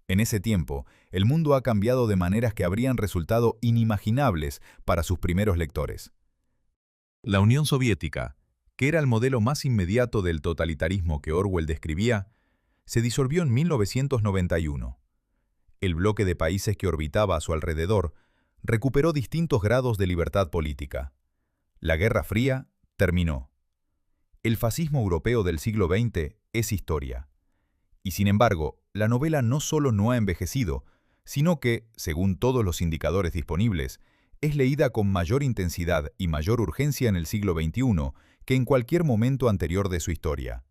En ese tiempo, el mundo ha cambiado de maneras que habrían resultado inimaginables para sus primeros lectores. La Unión Soviética, que era el modelo más inmediato del totalitarismo que Orwell describía, se disolvió en 1991. El bloque de países que orbitaba a su alrededor recuperó distintos grados de libertad política. La Guerra Fría terminó. El fascismo europeo del siglo XX es historia. Y sin embargo, la novela no solo no ha envejecido, sino que, según todos los indicadores disponibles, es leída con mayor intensidad y mayor urgencia en el siglo XXI que en cualquier momento anterior de su historia.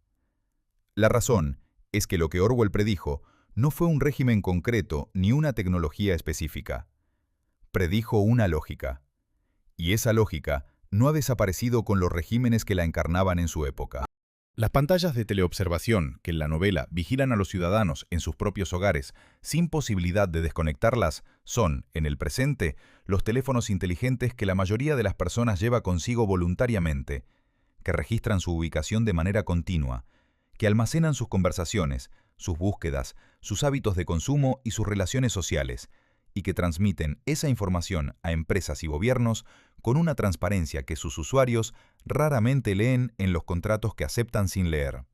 La razón es que lo que Orwell predijo no fue un régimen concreto ni una tecnología específica. Predijo una lógica. Y esa lógica no ha desaparecido con los regímenes que la encarnaban en su época. Las pantallas de teleobservación que en la novela vigilan a los ciudadanos en sus propios hogares sin posibilidad de desconectarlas son, en el presente, los teléfonos inteligentes que la mayoría de las personas lleva consigo voluntariamente, que registran su ubicación de manera continua, que almacenan sus conversaciones, sus búsquedas, sus hábitos de consumo y sus relaciones sociales, y que transmiten esa información a empresas y gobiernos con una transparencia que sus usuarios raramente leen en los contratos que aceptan sin leer.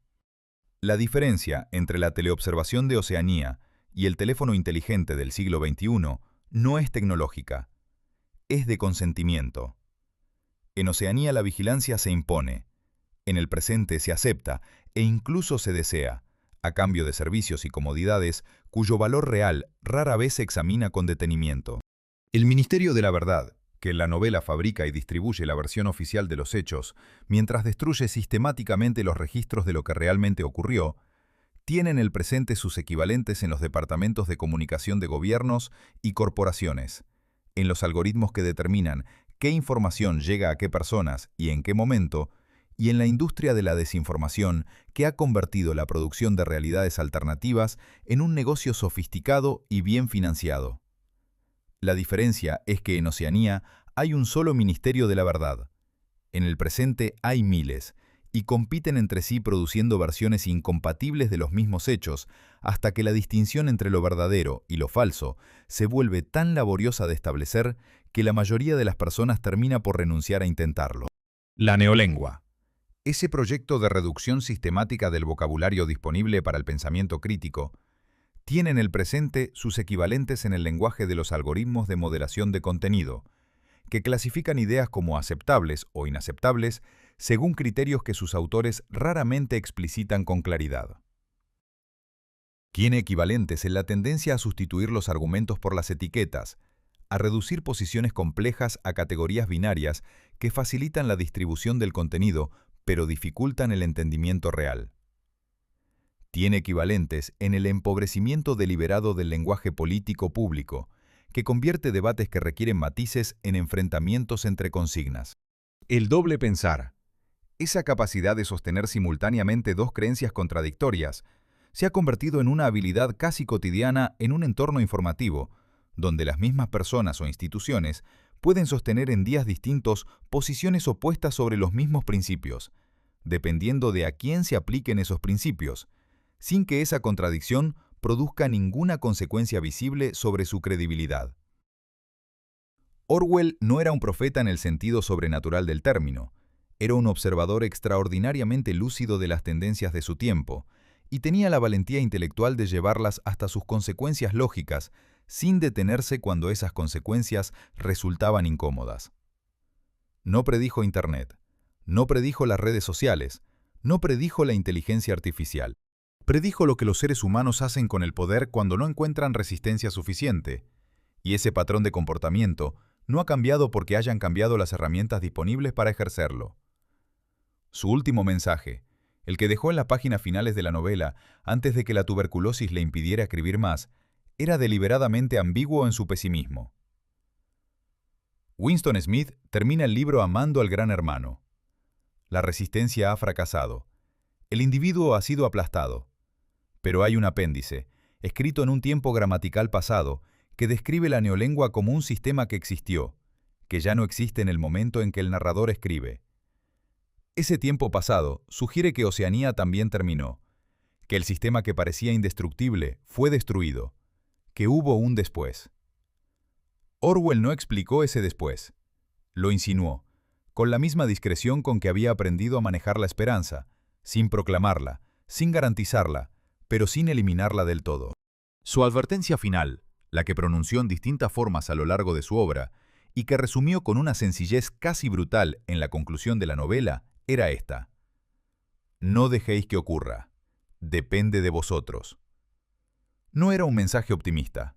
La diferencia entre la teleobservación de Oceanía y el teléfono inteligente del siglo XXI no es tecnológica, es de consentimiento. En Oceanía la vigilancia se impone, en el presente se acepta e incluso se desea, a cambio de servicios y comodidades cuyo valor real rara vez se examina con detenimiento. El Ministerio de la Verdad, que en la novela fabrica y distribuye la versión oficial de los hechos, mientras destruye sistemáticamente los registros de lo que realmente ocurrió, tiene en el presente sus equivalentes en los departamentos de comunicación de gobiernos y corporaciones, en los algoritmos que determinan qué información llega a qué personas y en qué momento, y en la industria de la desinformación que ha convertido la producción de realidades alternativas en un negocio sofisticado y bien financiado. La diferencia es que en Oceanía hay un solo Ministerio de la Verdad. En el presente hay miles, y compiten entre sí produciendo versiones incompatibles de los mismos hechos, hasta que la distinción entre lo verdadero y lo falso se vuelve tan laboriosa de establecer que la mayoría de las personas termina por renunciar a intentarlo. La neolengua. Ese proyecto de reducción sistemática del vocabulario disponible para el pensamiento crítico tiene en el presente sus equivalentes en el lenguaje de los algoritmos de moderación de contenido, que clasifican ideas como aceptables o inaceptables según criterios que sus autores raramente explicitan con claridad. Tiene equivalentes en la tendencia a sustituir los argumentos por las etiquetas, a reducir posiciones complejas a categorías binarias que facilitan la distribución del contenido, pero dificultan el entendimiento real. Tiene equivalentes en el empobrecimiento deliberado del lenguaje político público, que convierte debates que requieren matices en enfrentamientos entre consignas. El doble pensar, esa capacidad de sostener simultáneamente dos creencias contradictorias, se ha convertido en una habilidad casi cotidiana en un entorno informativo, donde las mismas personas o instituciones pueden sostener en días distintos posiciones opuestas sobre los mismos principios, dependiendo de a quién se apliquen esos principios, sin que esa contradicción produzca ninguna consecuencia visible sobre su credibilidad. Orwell no era un profeta en el sentido sobrenatural del término, era un observador extraordinariamente lúcido de las tendencias de su tiempo, y tenía la valentía intelectual de llevarlas hasta sus consecuencias lógicas, sin detenerse cuando esas consecuencias resultaban incómodas. No predijo Internet, no predijo las redes sociales, no predijo la inteligencia artificial. Predijo lo que los seres humanos hacen con el poder cuando no encuentran resistencia suficiente, y ese patrón de comportamiento no ha cambiado porque hayan cambiado las herramientas disponibles para ejercerlo. Su último mensaje, el que dejó en las páginas finales de la novela antes de que la tuberculosis le impidiera escribir más, era deliberadamente ambiguo en su pesimismo. Winston Smith termina el libro amando al gran hermano. La resistencia ha fracasado. El individuo ha sido aplastado. Pero hay un apéndice, escrito en un tiempo gramatical pasado, que describe la neolengua como un sistema que existió, que ya no existe en el momento en que el narrador escribe. Ese tiempo pasado sugiere que Oceanía también terminó, que el sistema que parecía indestructible fue destruido, que hubo un después. Orwell no explicó ese después. Lo insinuó, con la misma discreción con que había aprendido a manejar la esperanza, sin proclamarla, sin garantizarla, pero sin eliminarla del todo. Su advertencia final, la que pronunció en distintas formas a lo largo de su obra, y que resumió con una sencillez casi brutal en la conclusión de la novela, era esta: no dejéis que ocurra, depende de vosotros. No era un mensaje optimista,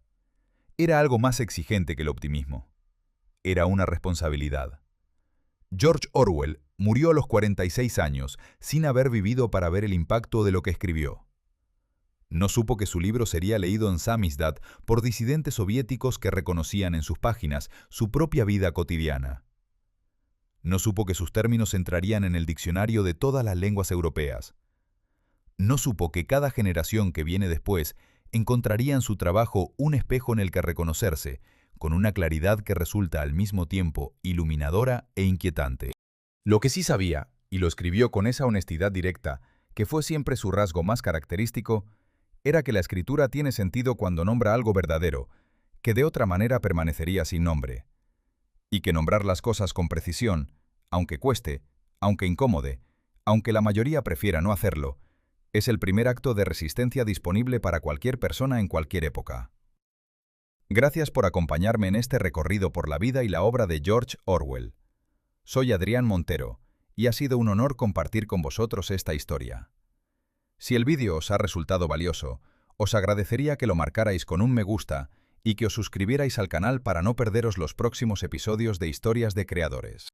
era algo más exigente que el optimismo. Era una responsabilidad. George Orwell murió a los 46 años sin haber vivido para ver el impacto de lo que escribió. No supo que su libro sería leído en Samizdat por disidentes soviéticos que reconocían en sus páginas su propia vida cotidiana. No supo que sus términos entrarían en el diccionario de todas las lenguas europeas. No supo que cada generación que viene después encontraría en su trabajo un espejo en el que reconocerse, con una claridad que resulta al mismo tiempo iluminadora e inquietante. Lo que sí sabía, y lo escribió con esa honestidad directa, que fue siempre su rasgo más característico, era que la escritura tiene sentido cuando nombra algo verdadero, que de otra manera permanecería sin nombre. Y que nombrar las cosas con precisión, aunque cueste, aunque incómode, aunque la mayoría prefiera no hacerlo, es el primer acto de resistencia disponible para cualquier persona en cualquier época. Gracias por acompañarme en este recorrido por la vida y la obra de George Orwell. Soy Adrián Montero, y ha sido un honor compartir con vosotros esta historia. Si el vídeo os ha resultado valioso, os agradecería que lo marcarais con un me gusta y que os suscribierais al canal para no perderos los próximos episodios de Historias de Creadores.